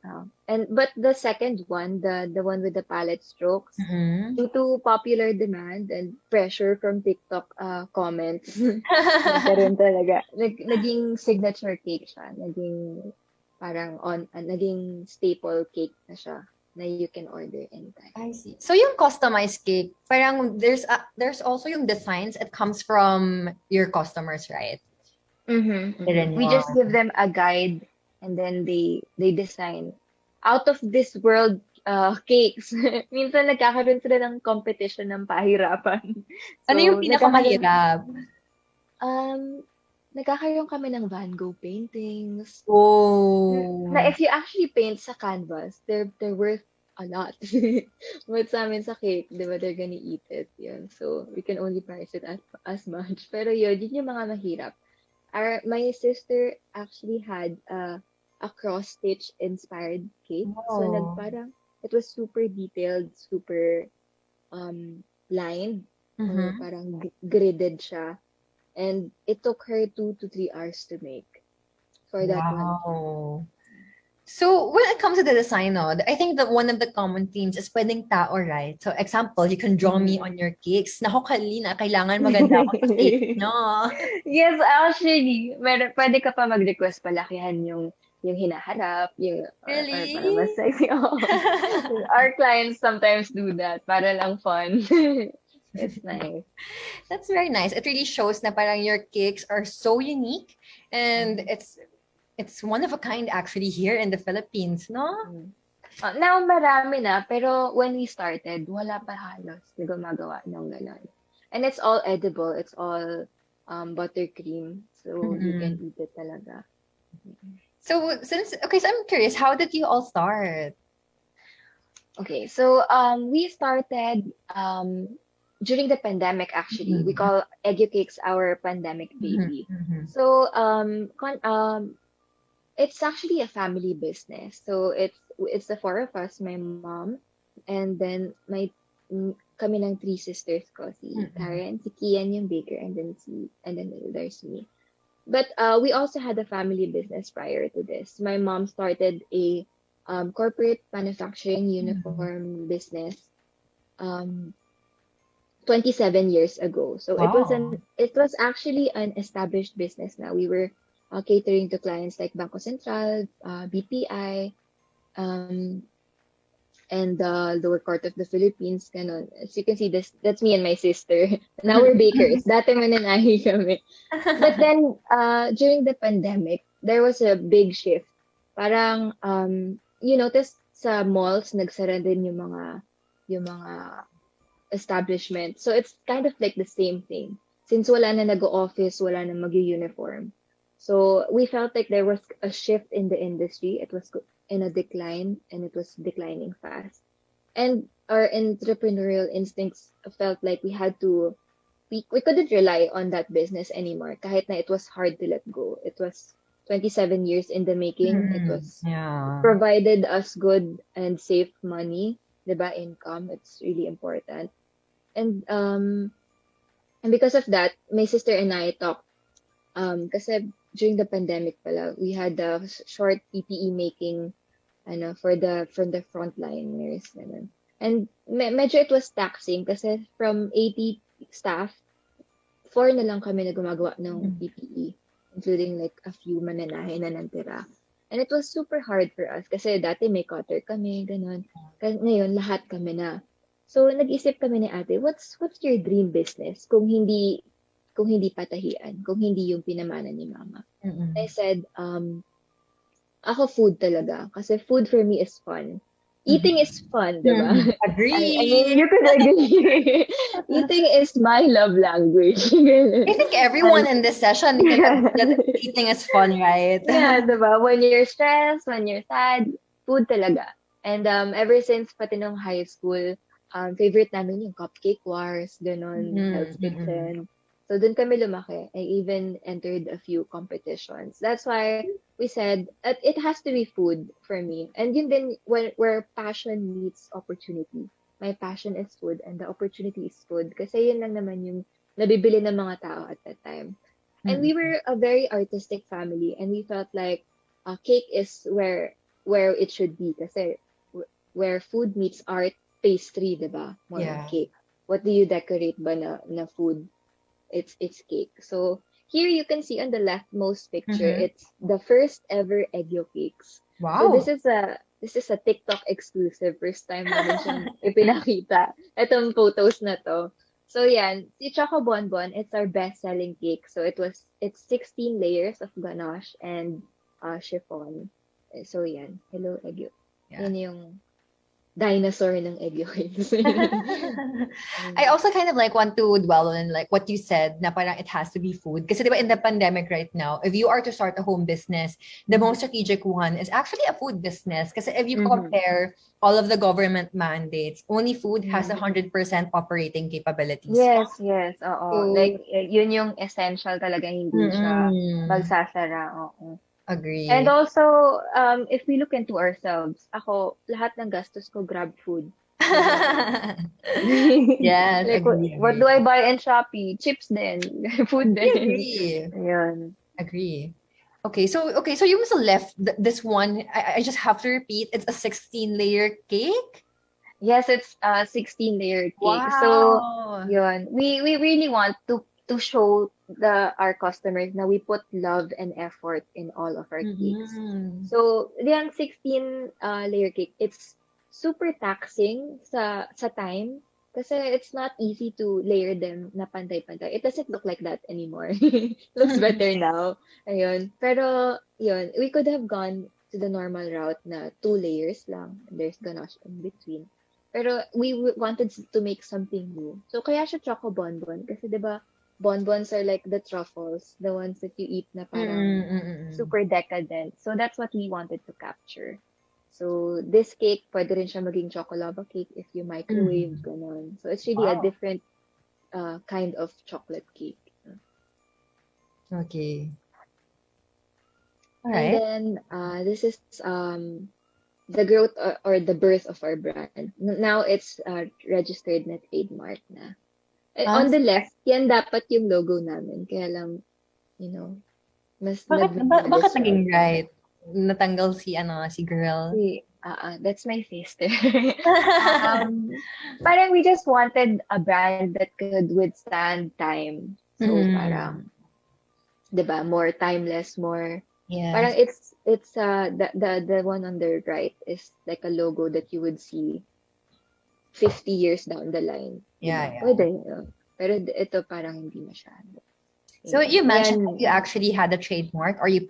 But the second one, the one with the palette strokes, due to popular demand and pressure from TikTok comments, nagkaroon talaga. Naging signature cake siya. Naging parang naging staple cake na siya na you can order anytime. I see. So yung customized cake, parang there's also yung designs. It comes from your customers, right? We just give them a guide and then they design out of this world cakes. Minsan nagkakaroon sila ng competition ng pahirapan. So, ano yung pinakamahirap? Nagkakaroon kami ng Van Gogh paintings. Oh. Na if you actually paint sa canvas, they're worth a lot. But sa amin sa cake, di ba, they're gonna eat it. Yun. So, we can only price it as much. Pero yun yung mga mahirap. My sister actually had a cross-stitch inspired cake. Oh. So, it was super detailed, super lined. Mhm. parang gridded siya. And it took her 2 to 3 hours to make for that one cake. Wow. So when it comes to the design, no, I think that one of the common themes is pwedeng tao, right? So example, you can draw me on your cakes. Naku, Kalina, kailangan maganda ako sa cake nyo. Yes, actually, pwede ka pa mag-request palakihan yung hinaharap, or para mas Really? sexy. Oo. Our clients sometimes do that para lang fun. It's nice. That's very nice. It really shows na parang your cakes are so unique and it's one of a kind actually here in the Philippines, no? Now, marami na, pero when we started, wala pa halos na gumagawa ng ganon. And it's all edible. It's all buttercream. So, you can eat it talaga. So so I'm curious, how did you all start? Okay, so we started during the pandemic actually. We call EduCakes our pandemic baby. So it's actually a family business. So it's the four of us, my mom, and then kami ng three sisters ko, si Karen, si Kian yung baker, and then there's me. But we also had a family business prior to this. My mom started a corporate manufacturing uniform business 27 years ago. So it was actually an established business now. We were catering to clients like Bangko Sentral, BPI, and the lower court of the Philippines. Ganon. As you can see, that's me and my sister. Now we're bakers. Dati mananahi kami. But then, during the pandemic, there was a big shift. Parang, you notice sa malls, nagsara din yung mga establishment. So it's kind of like the same thing. Since wala na nag-office, wala na mag-uniform. So we felt like there was a shift in the industry. It was in a decline, and it was declining fast. And our entrepreneurial instincts felt like we couldn't rely on that business anymore. Kahit na it was hard to let go. It was 27 years in the making. It was provided us good and safe money, diba? Income. It's really important. And because of that, my sister and I talked. Kasi during the pandemic pala, we had a short PPE making from the frontliners. And medyo it was taxing kasi from 80 staff, 4 na lang kami na gumagawa ng PPE, including like a few mananahe na nantira. And it was super hard for us kasi dati may cutter kami, ganon. Ngayon, lahat kami na. So, nag-isip kami ni ate, what's your dream business kung hindi patahian, kung hindi yung pinamana ni mama. I said, ako food talaga. Kasi food for me is fun. Eating is fun, di ba? Agree. I mean, you could agree. Eating is my love language. I think everyone in this session can that eating is fun, right? Yeah, di ba? When you're stressed, when you're sad, food talaga. And ever since pati nung high school, favorite namin yung Cupcake Wars, ganon, Hell's Kitchen. So, dun kami lumaki. I even entered a few competitions. That's why we said it has to be food for me. And yun din where passion meets opportunity. My passion is food and the opportunity is food. Kasi yun lang naman yung nabibili ng mga tao at that time. And we were a very artistic family and we felt like cake is where it should be. Kasi where food meets art, pastry, diba? More than cake. What do you decorate ba na food? It's cake. So here you can see on the leftmost picture, it's the first ever Egyo cakes. Wow. So this is a TikTok exclusive. First time namin siyang ipinakita. Itong photos na to. So yan, si Choco Bonbon, it's our best-selling cake. So it's 16 layers of ganache and chiffon. So yan, hello Egyo. Yan yung dinosaur ng Egyo cakes. I also kind of like want to dwell on like what you said na parang it has to be food. Kasi diba in the pandemic right now, if you are to start a home business, the most strategic one is actually a food business. Kasi if you compare all of the government mandates, only food has 100% operating capabilities. Yes. Oo. So, like, yun yung essential talaga, hindi siya magsasara. Oo. Agree. And also, if we look into ourselves, ako, lahat ng gastos ko, grab food. Yes, Like, agree, what do agree. I buy in Shopee? Chips din. Food I din. agree. Ayun. Agree. Okay, so you also left this one. I just have to repeat. It's a 16-layer cake. Yes, it's a 16-layer cake. So, Wow. yun. We really want to show our customers na we put love and effort in all of our cakes. Mm-hmm. So, yung 16 layer cake, it's super taxing sa time kasi it's not easy to layer them na pantay-pantay. It doesn't look like that anymore. Looks better now. Ayun. Pero, yun, we could have gone to the normal route na 2 layers lang. There's ganache in between. Pero we wanted to make something new. So, kaya siya choco bonbon. Kasi, di ba, bonbons are like the truffles, the ones that you eat na parang super decadent. So, that's what we wanted to capture. So, this cake, pwede rin siya maging chocolava cake if you microwave, ganon. So, it's really a Wow. different kind of chocolate cake. Okay. All And right. then, this is the growth or the birth of our brand. Now, it's registered na trademark na. On the left, yan dapat yung logo namin. Kaya lang, mas Bakit nag-minimalist naging siya. right? Natanggal si girl. That's my sister. Parang we just wanted a brand that could withstand time. So parang, 'di ba, more timeless, more. Parang Yes. it's the one on the right is like a logo that you would see 50 years down the line. Yeah, Diba? yeah. Pwede. Pero ito parang hindi masyado. So you mentioned that Yan. you actually had a trademark or you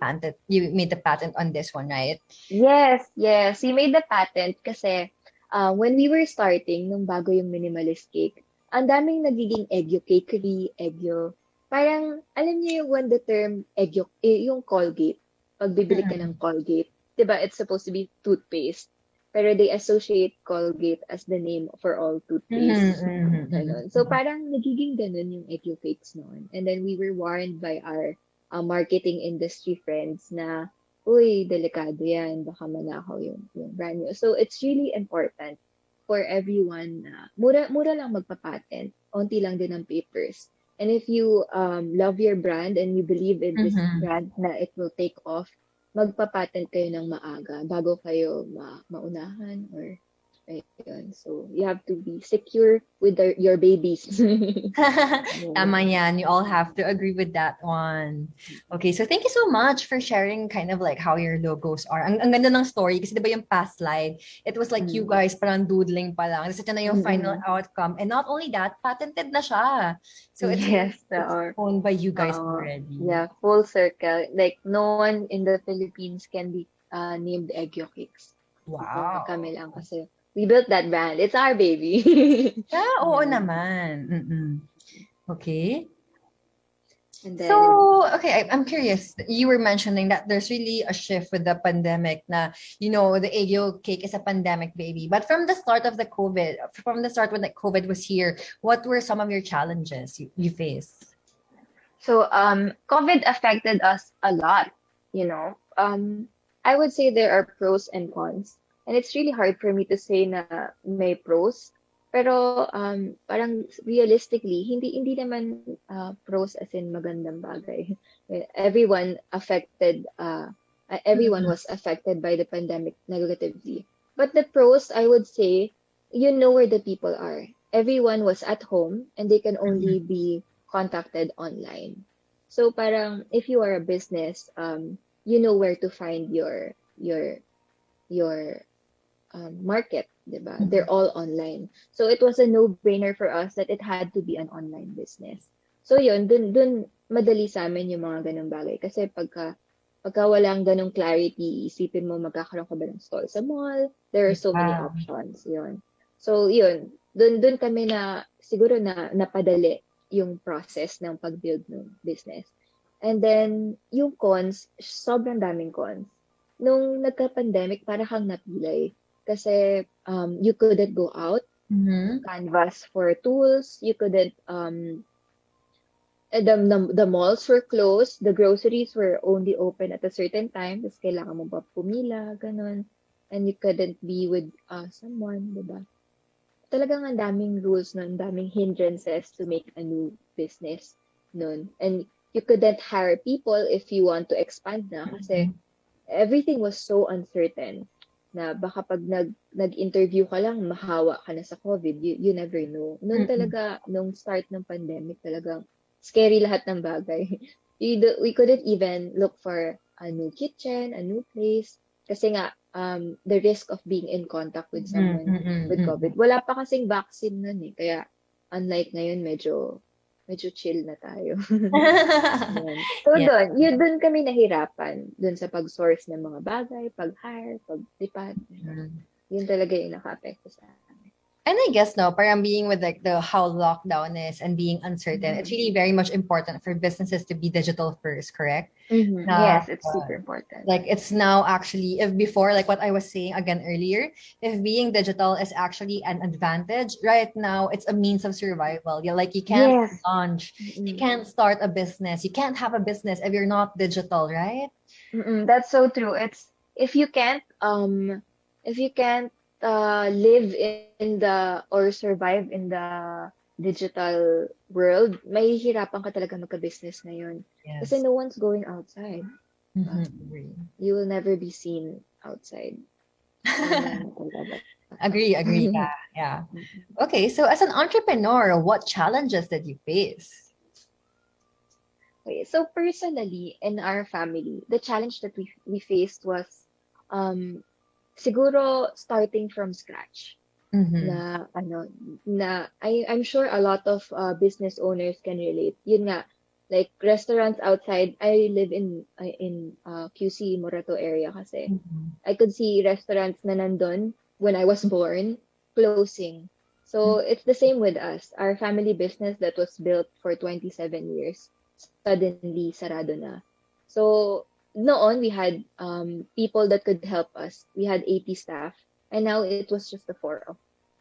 made the patent on this one, right? Yes. We made the patent kasi when we were starting, nung bago yung minimalist cake, ang daming nagiging egyo cakery, egyo. Parang, alam niyo yung when the term egyo, yung Colgate, pag bibili ka ng Colgate, diba, it's supposed to be toothpaste. Pero they associate Colgate as the name for all toothpaste. Ganon. So parang nagiging ganun yung egyo cakes noon. And then we were warned by our marketing industry friends na, uy, delikado yan, baka manakaw yung brand nyo. So it's really important for everyone na mura lang magpa-patent, onti lang din ang papers. And if you love your brand and you believe in this brand na it will take off, magpa-patent kayo ng maaga bago kayo maunahan or ayun. So, you have to be secure with your babies. Tama yan. You all have to agree with that one. Okay, so thank you so much for sharing kind of like how your logos are. Ang ganda ng story kasi diba yung past slide, it was like you guys parang doodling pa lang. Kasi ito na yung final outcome. And not only that, patented na siya. So it's owned by you guys already. Yeah, full circle. Like, no one in the Philippines can be named Egyo Cakes. Wow. Kami lang kasi we built that brand. It's our baby. Oo naman. Okay. And then, So, okay, I'm curious. You were mentioning that there's really a shift with the pandemic na, the Egyo cake is a pandemic baby. But from the start of from the start when COVID was here, what were some of your challenges you faced? So, COVID affected us a lot, I would say there are pros and cons. And it's really hard for me to say na may pros. Pero parang realistically, hindi naman pros as in magandang bagay. Everyone was affected by the pandemic negatively. But the pros, I would say, you know where the people are. Everyone was at home and they can only be contacted online. So parang if you are a business, you know where to find your market, diba? They're all online. So it was a no-brainer for us that it had to be an online business. So yun, dun madali sa amin yung mga ganung bagay. Kasi pagka walang ganung clarity, isipin mo magkakaroon ka ba ng stall sa mall? There are so many options. Yun. So yun, dun kami na siguro na napadali yung process ng pag-build ng business. And then, yung cons, sobrang daming cons. Nung nagka-pandemic, para kang napilay. Kasi you couldn't go out, canvas for tools, you couldn't, the malls were closed, the groceries were only open at a certain time, tapos kailangan mo pa pumila, ganun. And you couldn't be with someone, diba? talagang ang daming rules nun, ang daming hindrances to make a new business nun. And you couldn't hire people if you want to expand na kasi everything was so uncertain na baka pag nag-interview ka lang, mahawa ka na sa COVID. You never know. Noon talaga, nung start ng pandemic, talagang scary lahat ng bagay. We couldn't even look for a new kitchen, a new place. Kasi nga, the risk of being in contact with someone with COVID. Wala pa kasing vaccine nun eh. Kaya, unlike ngayon, medyo chill na tayo. Yun. So, doon kami nahirapan. Doon sa pag-source ng mga bagay, pag-hire, pag-lipat. Yun talaga yung naka-apekto sa amin. And I guess no, parang being with like the how lockdown is and being uncertain, it's really very much important for businesses to be digital first, correct? Yes, it's super important. Like it's now actually, if before, like what I was saying again earlier, if being digital is actually an advantage, right now it's a means of survival. Yeah, like you can't launch, you can't start a business, you can't have a business if you're not digital, right? That's so true. It's if you can't live in the or survive in the digital world, mahihirapan ka talaga magka-business ngayon. Yes. Kasi no one's going outside. You will never be seen outside. Agree. Yeah. Okay, so as an entrepreneur, what challenges did you face? Okay, so personally, in our family, the challenge that we faced was siguro starting from scratch. I'm sure a lot of business owners can relate. Yun nga, like restaurants outside. I live in QC Morato area kasi. I could see restaurants na nandun when I was born closing. So it's the same with us. Our family business that was built for 27 years suddenly sarado na. So noon we had people that could help us. We had 80 staff, and now it was just the 4 of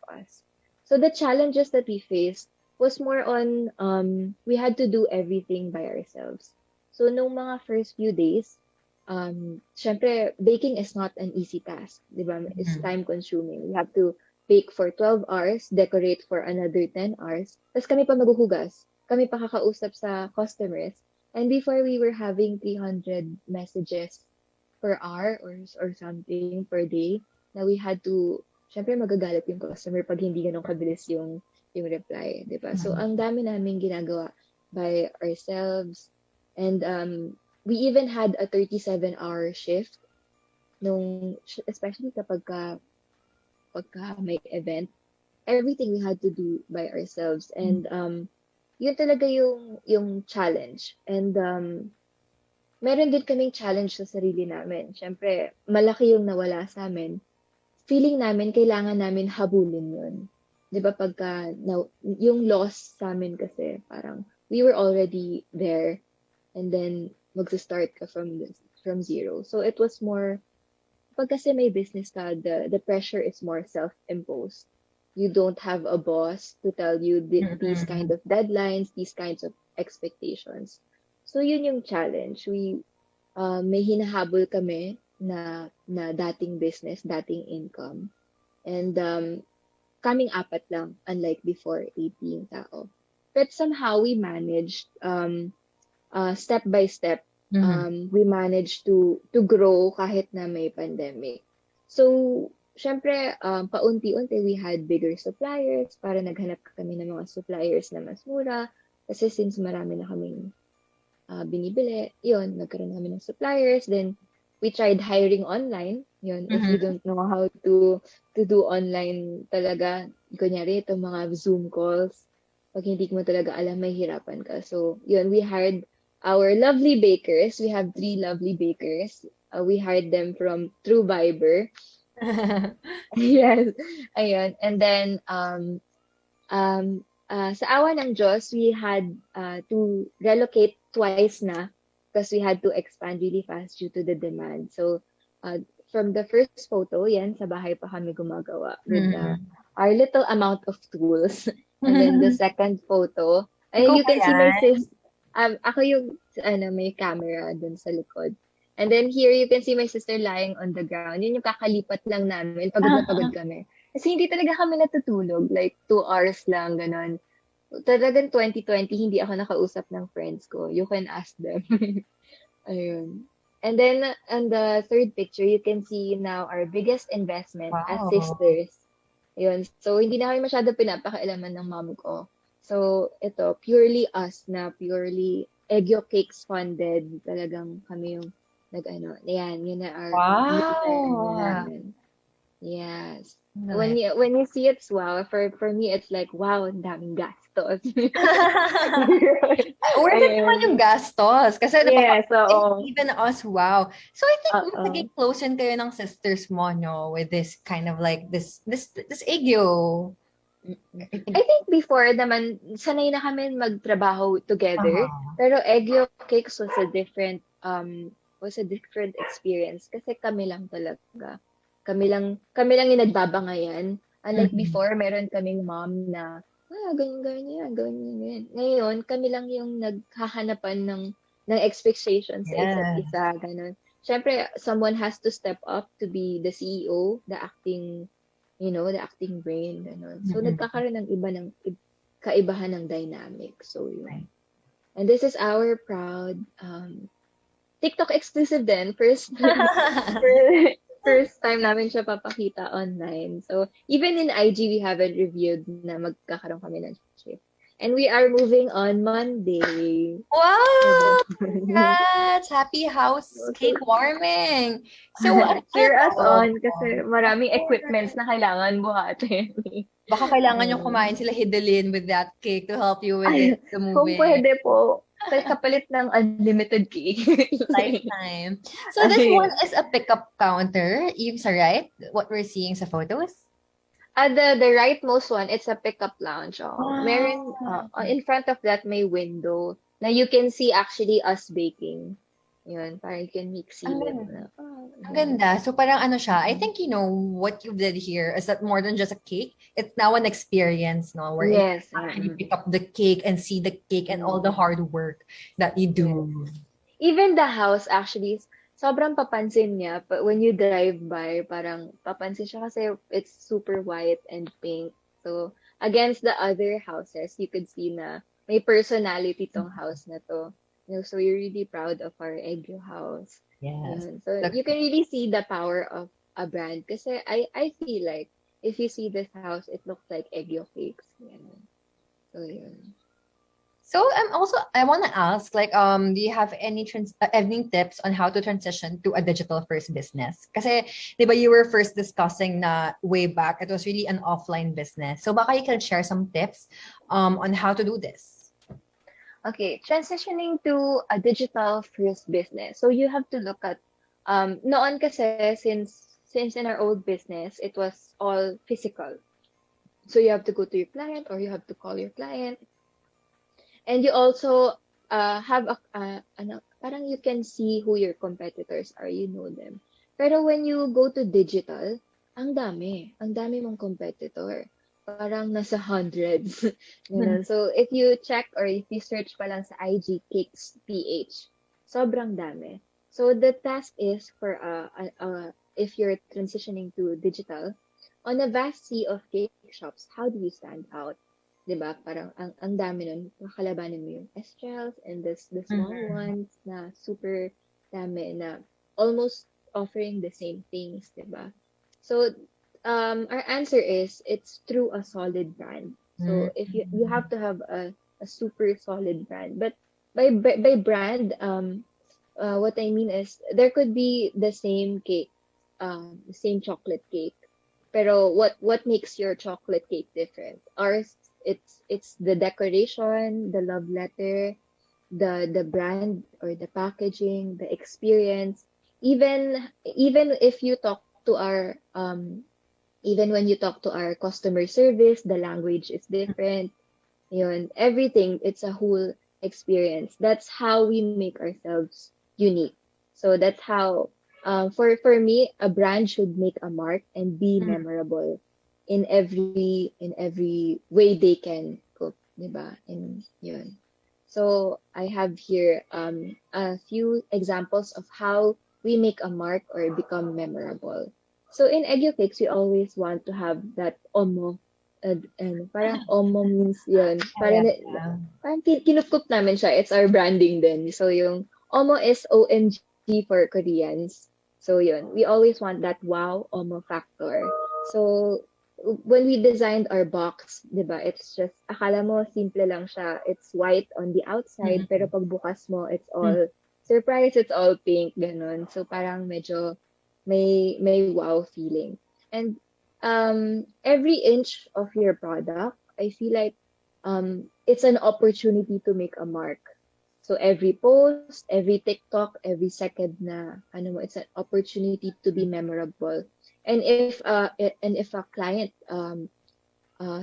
us. So the challenges that we faced was more on we had to do everything by ourselves. So nung mga first few days, syempre baking is not an easy task, di ba? It's time consuming. We have to bake for 12 hours, decorate for another 10 hours. Tapos kami pa maghuhugas. Kami pa kakausap sa customers. And before we were having 300 messages per hour or something per day na we had to, syempre magagalit yung customer pag hindi ganun kabilis yung reply, di ba? So ang dami namin ginagawa by ourselves. And we even had a 37-hour shift especially pagka may event, everything we had to do by ourselves. And yun talaga yung challenge. And meron din kaming challenge sa sarili namin. Siyempre, malaki yung nawala sa amin. Feeling namin, kailangan namin habulin yun. Di ba pagka, yung loss sa amin kasi, parang, we were already there, and then, magsa-start ka from zero. So, it was more, pag kasi may business ka, the pressure is more self-imposed. You don't have a boss to tell you these kind of deadlines, these kinds of expectations. So, yun yung challenge. May hinahabol kami na dating business, dating income. And kaming 4 lang, unlike before, 18 tao. But somehow, we managed, step by step, we managed to grow kahit na may pandemic. So, syempre, paunti-unti, we had bigger suppliers para naghanap kami ng mga suppliers na mas mura. Kasi since marami na kaming binibili, yun, nagkaroon kami ng suppliers. Then, we tried hiring online. Yun, if you don't know how to do online talaga, kunyari, itong mga Zoom calls, pag hindi mo talaga alam, may hirapan ka. So, yun, we hired our lovely bakers. We have 3 lovely bakers. We hired them through Viber. Yes. Ayun. And then, sa awa ng Diyos, we had to relocate twice na because we had to expand really fast due to the demand. So, from the first photo, yan, sa bahay pa kami gumagawa with our little amount of tools. And then the second photo, you can see my sis. Ako yung may camera dun sa likod. And then here, you can see my sister lying on the ground. Yun yung kakalipat lang namin. Pagod na pagod kami. Kasi hindi talaga kami natutulog. Like, 2 hours lang, ganon. Talagang 2020, hindi ako nakausap ng friends ko. You can ask them. Ayun. And then, on the third picture, you can see now our biggest investment as Wow. sisters. Ayun. So, hindi na kami masyado pinapakialaman ng mom ko. So, ito, purely us na purely Egyo Cakes funded. Talagang kami yung yan, yun na our ano Wow. namin. Yes. Nice. When you see it's wow. For me, it's like, wow, ang daming gastos. Worth it naman yung gastos. Kasi Yes, oo. even us, wow. So I think Oo. naging close yun kayo ng sisters mo, no? With this kind of like, this egyo. I think before naman, sanay na kami magtrabaho together. Pero Egyo Cakes was a different experience kasi kami lang talaga. Kami lang yung nagbabangayan. Unlike before, meron kaming mom na, ganyan. Ngayon, kami lang yung naghahanapan ng expectations sa isa't isa, ganun. Siyempre, someone has to step up to be the CEO, the acting brain, ganun. So, nagkakaroon ng kaibahan ng dynamic. So, yun. And this is our proud, TikTok exclusive din. First time namin siya papakita online. So, even in IG, we haven't reviewed na magkakaroon kami ng shift. And we are moving on Monday. Wow! Congrats! Happy house cake warming! So, cheer us on kasi maraming equipments na kailangan buhatin. Baka kailangan yung kumain sila Hidelin with that cake to help you with the movie. Kung pwede po. Kapalit ng unlimited cake. Lifetime. So this one is a pickup counter. Yung sa right, what we're seeing sa photos? The rightmost one, it's a pickup lounge. Wow. Meron, in front of that may window na you can see actually us baking. Yun, parang you can see it. Ang ganda. So parang ano siya, I think what you did here is that more than just a cake, it's now an experience, no? Where Yes. you actually pick up the cake and see the cake and all the hard work that you do. Even the house actually, sobrang papansin niya. But when you drive by, parang papansin siya kasi it's super white and pink. So against the other houses, you could see na may personality tong house na to. So we're really proud of our Egyo house. Yes. So you can really see the power of a brand. Kasi I feel like if you see this house, it looks like Egyo Cakes. So yun. So I want to ask, like, do you have any tips on how to transition to a digital first business? Kasi, di ba, you were first discussing na way back, it was really an offline business. So baka you can share some tips on how to do this. Okay, transitioning to a digital first business. So you have to look at noon kasi since in our old business it was all physical. So you have to go to your client or you have to call your client. And you also have parang you can see who your competitors are, you know them. Pero when you go to digital, ang dami mong competitor. Parang nasa hundreds. So, if you check or if you search pa lang sa IG Cakes PH, sobrang dami. So, the task is for, if you're transitioning to digital, on a vast sea of cake shops, how do you stand out? Diba? Parang ang dami nun. Makalabanin mo yung Estrels and the small ones na super dami na almost offering the same things, diba? So, our answer is it's through a solid brand. So if you have to have a super solid brand, but by brand, what I mean is there could be the same cake, the same chocolate cake, pero what makes your chocolate cake different? Ours, it's the decoration, the love letter, the brand or the packaging, the experience. Even if you talk to our even when you talk to our customer service, the language is different. Yun, everything, it's a whole experience. That's how we make ourselves unique. So that's how, for me, a brand should make a mark and be memorable in every way they can cook, diba? And yun. So I have here a few examples of how we make a mark or become memorable. So in Egg Cakes, we always want to have that omo. And parang omo means yun. Parang kinukup namin siya. It's our branding din. So yung omo is OMG for Koreans. So yun. We always want that wow omo factor. So when we designed our box, di ba, it's just, akala mo simple lang siya. It's white on the outside, pero pag bukas mo, it's all, surprise, it's all pink, ganun. So parang medyo may wow feeling. And every inch of your product, I feel like it's an opportunity to make a mark. So every post, every TikTok, every second na it's an opportunity to be memorable. And if a client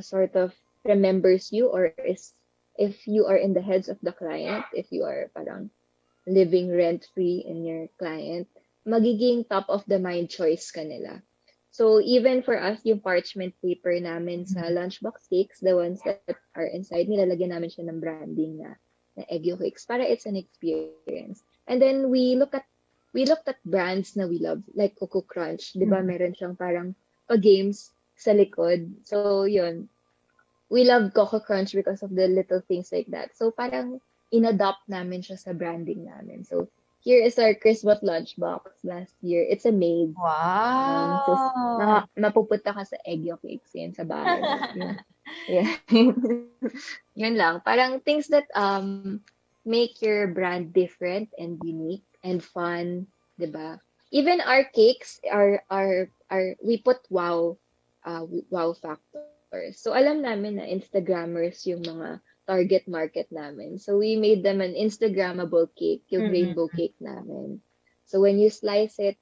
sort of remembers you, or if you are in the heads of the client, if you are parang living rent free in your client, magiging top of the mind choice ka nila. So even for us, yung parchment paper namin sa lunchbox cakes, the ones that are inside, nilalagyan namin siya ng branding na Egg Cakes para it's an experience. And then we looked at brands na we love, like Coco Crunch, 'di ba? Meron siyang parang games sa likod. So yun. We love Coco Crunch because of the little things like that. So parang in-adopt namin siya sa branding namin. So here is our Christmas lunchbox last year. It's a maid. Wow. So mapupunta ka sa Egg Cakes yan sa bahay. Yeah. Yun lang. Parang things that make your brand different and unique and fun, 'di ba? Even our cakes are we put wow factors. So alam namin na Instagrammers yung mga target market namin. So we made them an Instagrammable cake, yung rainbow cake namin. So when you slice it,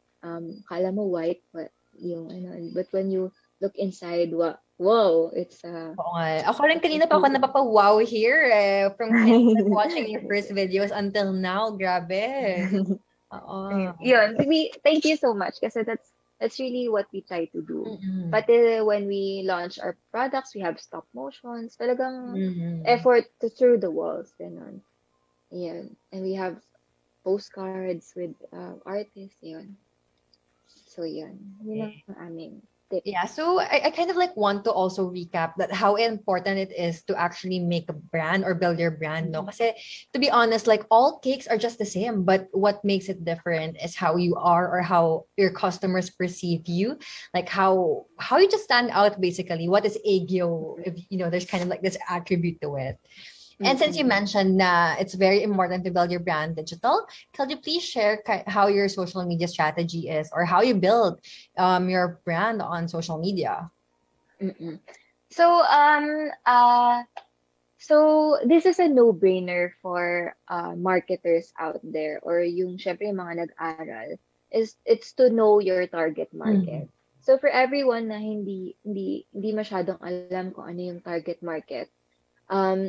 kala mo white, but when you look inside, wow, it's Oo nga. Ako rin kanina pa ako napapa-wow here from watching your first videos until now. Grabe. Oo. Yun. Thank you so much kasi that's really what we try to do. But when we launch our products, we have stop motions. Talagang effort through the walls. Ganun. Yan. And we have postcards with artists. Yun. So, yan. Yun ang aming tip. Yeah, so I kind of like want to also recap that how important it is to actually make a brand or build your brand, no? Kasi to be honest, like all cakes are just the same, but what makes it different is how you are or how your customers perceive you, like how you just stand out basically. What is Aegyo? If there's kind of like this attribute to it. And since you mentioned it's very important to build your brand digital, could you please share how your social media strategy is or how you build your brand on social media? So this is a no-brainer for marketers out there or yung syempre yung mga nag-aral it's to know your target market. So for everyone na hindi masyadong alam kung ano yung target market,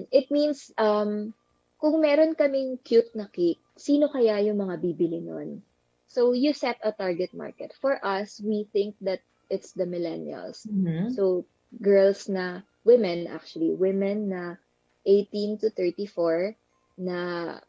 it means, kung meron kaming cute na cake, sino kaya yung mga bibili nun? So, you set a target market. For us, we think that it's the millennials. So, women na 18 to 34 na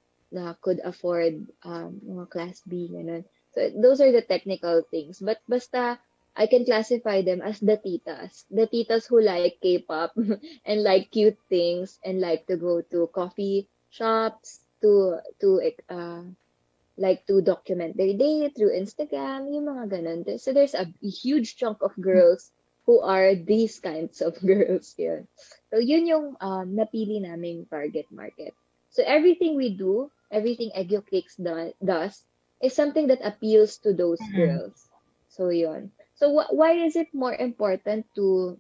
could afford mga class B, ganun. So, those are the technical things. But basta, I can classify them as the titas who like K-pop and like cute things and like to go to coffee shops to document their day through Instagram, yung mga ganun. So there's a huge chunk of girls who are these kinds of girls here. So yun yung napili naming target market. So everything we do, everything Egg Cakes does is something that appeals to those girls. So yun. So why is it more important to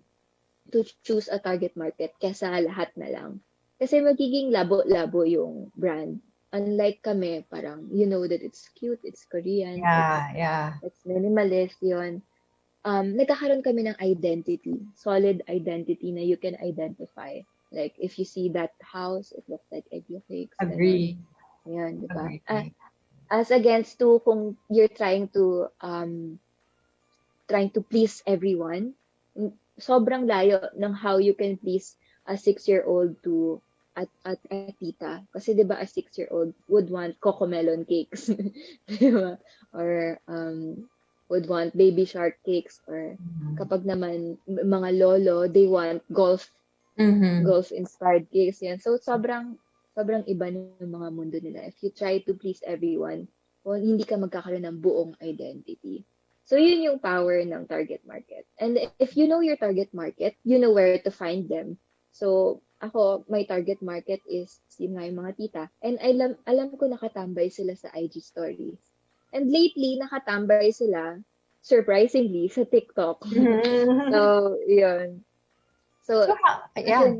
choose a target market kesa lahat na lang? Kasi magiging labo-labo yung brand. Unlike kami, parang you know that it's cute, it's Korean, it's minimalist, yun. Nagkakaroon kami ng identity, solid identity na you can identify. Like if you see that house, it looks like Egg Cakes. Agree. Yan, di ba? As against to kung you're trying to please everyone, sobrang layo ng how you can please a 6-year-old to a tita. Kasi 'di ba a 6-year-old would want cocomelon cakes. Diba? Or would want baby shark cakes, or kapag naman mga lolo, they want golf inspired cakes yan. So sobrang iba ng mga mundo nila. If you try to please everyone, well, hindi ka magkakaroon ng buong identity. So yun yung power ng target market. And if you know your target market, you know where to find them. So ako, my target market is yung mga tita. And alam ko nakatambay sila sa IG stories. And lately, nakatambay sila, surprisingly, sa TikTok. So, yun. So yeah.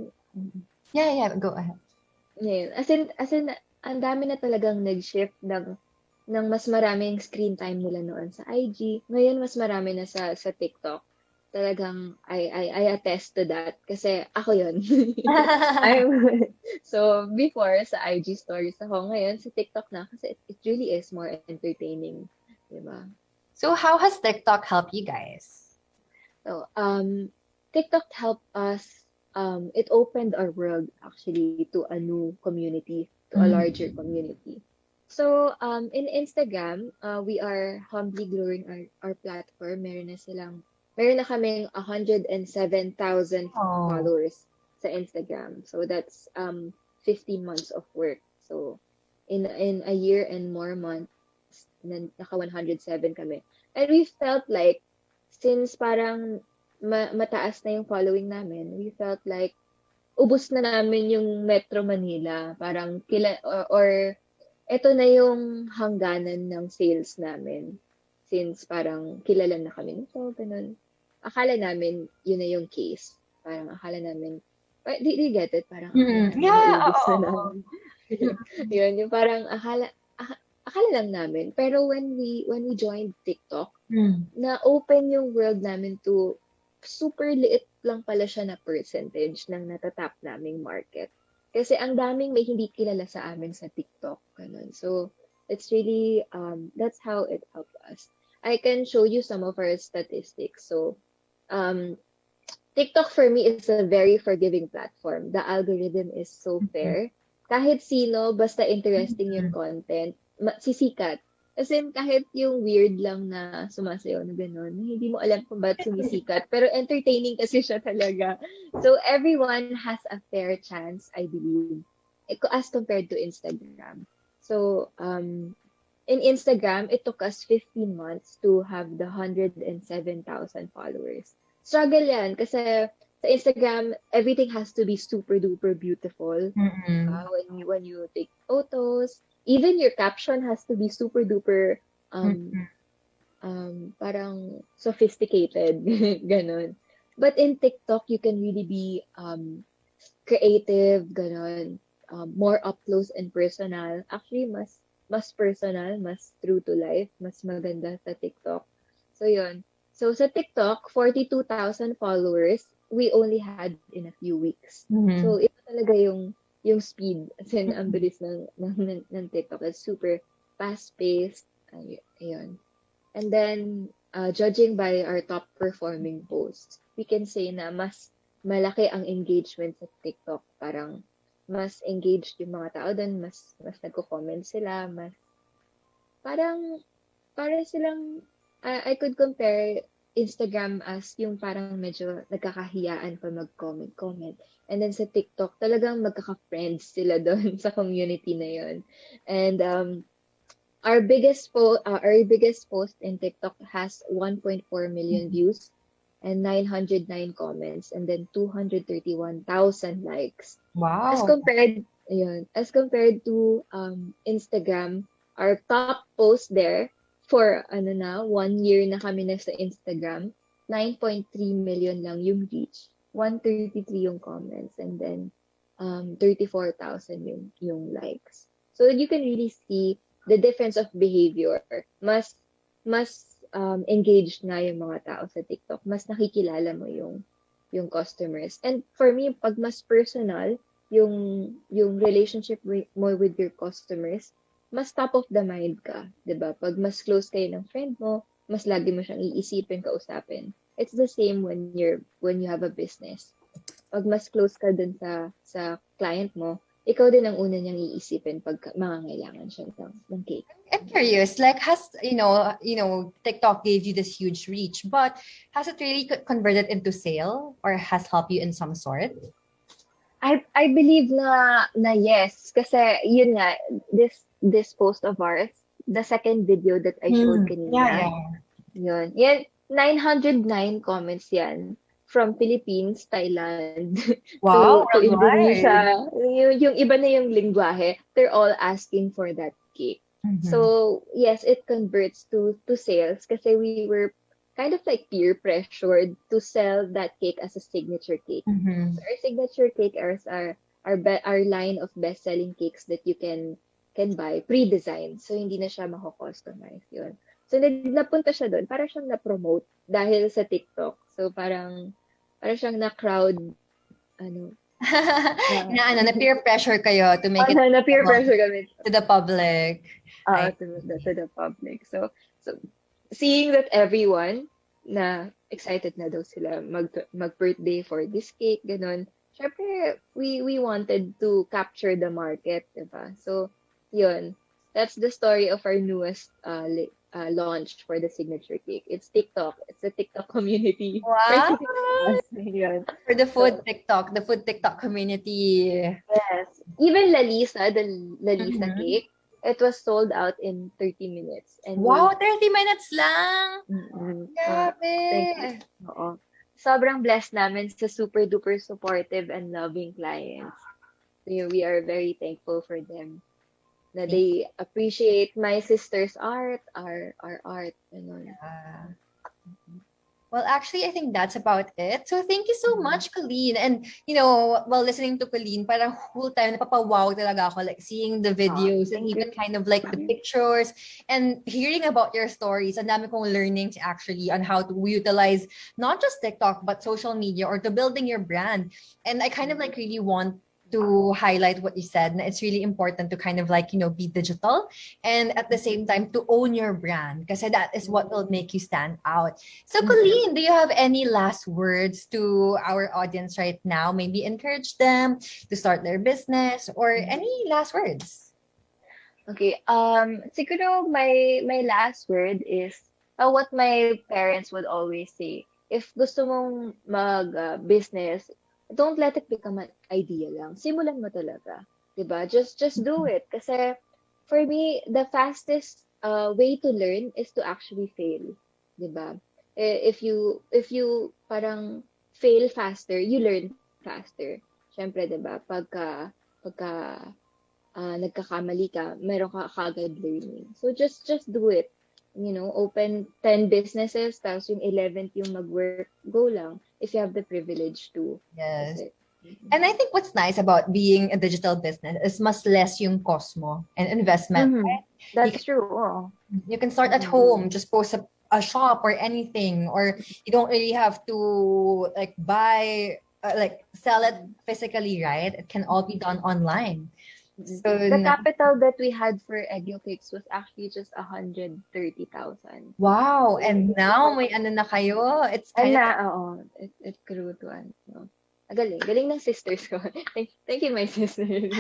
Yeah, go ahead. Ngayon, as in, ang dami na talagang nag-shift ng mas maraming screen time nila noon sa IG. Ngayon, mas marami na sa TikTok. Talagang, I attest to that. Kasi ako yun. So, before, sa IG stories ako. Ngayon, sa TikTok na. Kasi it really is more entertaining. Diba? So, how has TikTok helped you guys? So, TikTok helped us. It opened our world actually to a new community, to a larger community. So, in Instagram, we are humbly growing our platform. Meron na kaming 107,000 followers sa Instagram. So that's 15 months of work. So in a year and more months, naka 107 kami. And we felt like, since parang mataas na yung following namin, we felt like ubos na namin yung Metro Manila. Parang or ito na yung hangganan ng sales namin. Since parang kilala na kami nito, ganun. Akala namin yun na yung case. Parang akala namin, do you get it? Parang, yeah, yun, yung parang akala lang namin. Pero when we joined TikTok, na-open yung world namin to super liit lang pala siya na percentage ng natatap naming market. Kasi ang daming may hindi kilala sa amin sa TikTok. Ganun. So, it's really, that's how it helped us. I can show you some of our statistics. So, TikTok for me is a very forgiving platform. The algorithm is so fair. Kahit sino, basta interesting yung content, sisikat. As in, kahit yung weird lang na sumasayaw na gano'n, hindi mo alam kung ba't sumisikat. Pero entertaining kasi siya talaga. So, everyone has a fair chance, I believe, as compared to Instagram. So, in Instagram, it took us 15 months to have the 107,000 followers. Struggle yan kasi sa Instagram, everything has to be super duper beautiful. When you take photos, even your caption has to be super duper parang sophisticated, ganon. But in TikTok, you can really be creative, ganon, more up close and personal. Actually, mas personal, mas true to life, mas maganda sa TikTok. So, yun. So, sa TikTok, 42,000 followers, we only had in a few weeks. So, ito talaga yung speed. As in, ang bilis ng TikTok. It's super fast-paced. Ayun. And then, judging by our top-performing posts, we can say na mas malaki ang engagement sa TikTok. Parang, mas engaged yung mga tao doon, mas nagko-comment sila, mas parang silang I could compare Instagram as yung parang medyo nagkakahiyaan pa mag-comment. And then sa TikTok, talagang magkaka-friends sila doon sa community na yun. And our biggest post in TikTok has 1.4 million views and 909 comments, and then 231,000 likes. Wow. As compared to Instagram, our top post there for 1 year na kami na sa Instagram, 9.3 million lang yung reach, 133 yung comments, and then 34,000 yung likes. So you can really see the difference of behavior. Mas engaged na yung mga tao sa TikTok. Mas nakikilala mo yung customers. And for me, pag mas personal yung relationship mo with your customers, mas top of the mind ka, 'di ba? Pag mas close kayo ng friend mo, mas lagi mo siyang iisipin, kausapin. It's the same when you have a business. Pag mas close ka dun sa client mo, ikaw din ang una niyang iisipin pag mangangailangan siya ng cake. I'm curious, like TikTok gave you this huge reach, but has it really converted into sale or has helped you in some sort? I believe na yes, kasi yun nga, this post of ours, the second video that I showed kanina. Yun. Yan, 909 comments yan. From Philippines, Thailand, Wow, to worldwide. Indonesia. Yung iba na yung lingwahe, they're all asking for that cake. So, yes, it converts to sales kasi we were kind of like peer pressured to sell that cake as a signature cake. So our signature cake is our line of best-selling cakes that you can buy pre-designed. So, hindi na siya mako-customize yun. So, napunta siya doon para siyang na-promote dahil sa TikTok. So, parang siyang na-crowd, na peer pressure kayo to make it na peer pressure kami to the public. To the public. So seeing that everyone na excited na daw sila mag-birthday for this cake, ganun. Syempre, we wanted to capture the market, diba? So, yun. That's the story of our newest launch for the signature cake. It's TikTok. It's a TikTok community. Wow! Yun. For the food TikTok community. Yes. Even the Lalisa cake, it was sold out in 30 minutes. And Wow, 30 minutes lang! Grabe! Oo. Sobrang blessed namin sa super duper supportive and loving clients. So, we are very thankful for them. Na they appreciate my sister's art, our art, and all. Well, actually, I think that's about it. So thank you so much, Colleen. And, while listening to Colleen, parang whole time napapawow talaga ako, like seeing the videos and even kind of like the pictures and hearing about your stories. Ang dami kong learnings actually on how to utilize not just TikTok, but social media or to building your brand. And I kind of like really want to highlight what you said. It's really important to kind of like, be digital and at the same time to own your brand because that is what will make you stand out. So Colleen, do you have any last words to our audience right now? Maybe encourage them to start their business or any last words? Okay. Siguro my last word is what my parents would always say. If gusto mong mag-business, don't let it become an idea lang. Simulan mo talaga. Diba? Just do it. Kasi for me, the fastest way to learn is to actually fail. Diba? If you parang fail faster, you learn faster. Siyempre, diba? Pagka nagkakamali ka, meron ka kagad learning. So just do it. Open 10 businesses, tapos yung 11th yung mag-work, go lang. If you have the privilege to. Yes. And I think what's nice about being a digital business is mas less yung cost mo and investment. Right? That's true. You can start at home, just post a shop or anything, or you don't really have to like buy, sell it physically, right? It can all be done online. So the capital that we had for Eggo Cakes was actually just 130,000. Wow! And now may ano na kayo? It's kind of... it grew to galing ng sisters ko. Thank you, my sisters.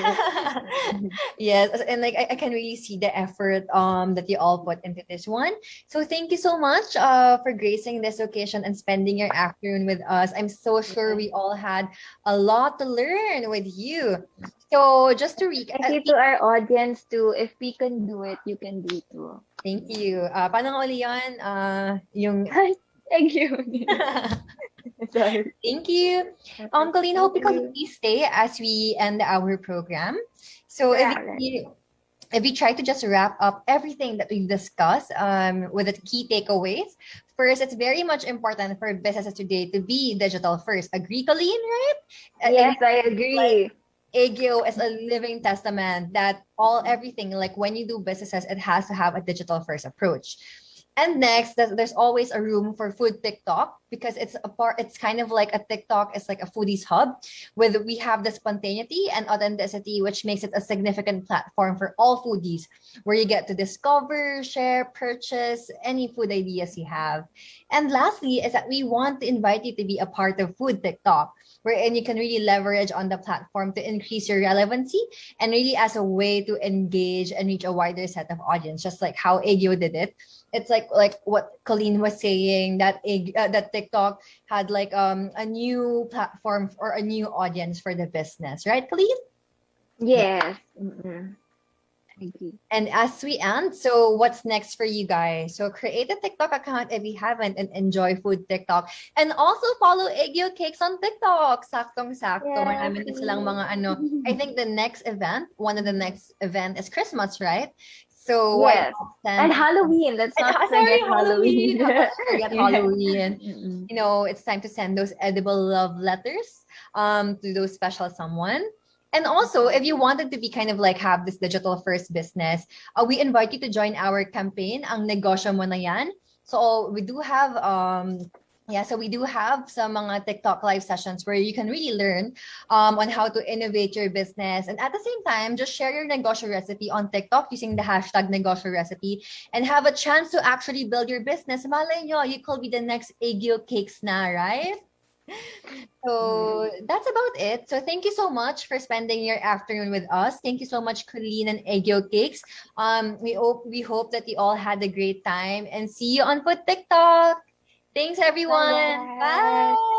Yes, and like I can really see the effort that you all put into this one. So thank you so much for gracing this occasion and spending your afternoon with us. I'm so sure we all had a lot to learn with you. So just to recap, thank you to our audience too. If we can do it, you can do it too. Thank you. Paano nga uli yun? Yung... Thank you. Sorry. Thank you. Colleen, hope you can please stay as we end our program. So if we try to just wrap up everything that we've discussed with the key takeaways, first, it's very much important for businesses today to be digital first. Agree, Colleen, right? Yes, I agree. Eggo is a living testament that everything, like when you do businesses, it has to have a digital first approach. And next, there's always a room for food TikTok because it's kind of like a TikTok, it's like a foodies hub with we have the spontaneity and authenticity, which makes it a significant platform for all foodies, where you get to discover, share, purchase any food ideas you have. And lastly is that we want to invite you to be a part of Food TikTok, wherein you can really leverage on the platform to increase your relevancy and really as a way to engage and reach a wider set of audience, just like how Aegyo did it. It's like what Colleen was saying, that that TikTok had like a new platform or a new audience for the business, right, Colleen? Yes. Mm-mm. I agree. And as we end, so what's next for you guys? So create a TikTok account if you haven't and enjoy Food TikTok. And also follow Aegyo Cakes on TikTok. Saktong-sakto. Marami na silang mga ano. I think one of the next event is Christmas, right? So Yes. And Halloween. Let's not forget Halloween. Forget Halloween. You know, it's time to send those edible love letters to those special someone. And also, if you wanted to be kind of like have this digital first business, we invite you to join our campaign, Ang Negosyo Mo Na Yan. So we do have some mga TikTok live sessions where you can really learn on how to innovate your business. And at the same time, just share your negosyo recipe on TikTok using the hashtag negosyo recipe and have a chance to actually build your business. Malay nyo, you could be the next Aegyo Cakes na, right? So that's about it. So thank you so much for spending your afternoon with us. Thank you so much, Colleen and Aegyo Cakes. We hope that you all had a great time and see you on Food TikTok. Thanks everyone. Bye.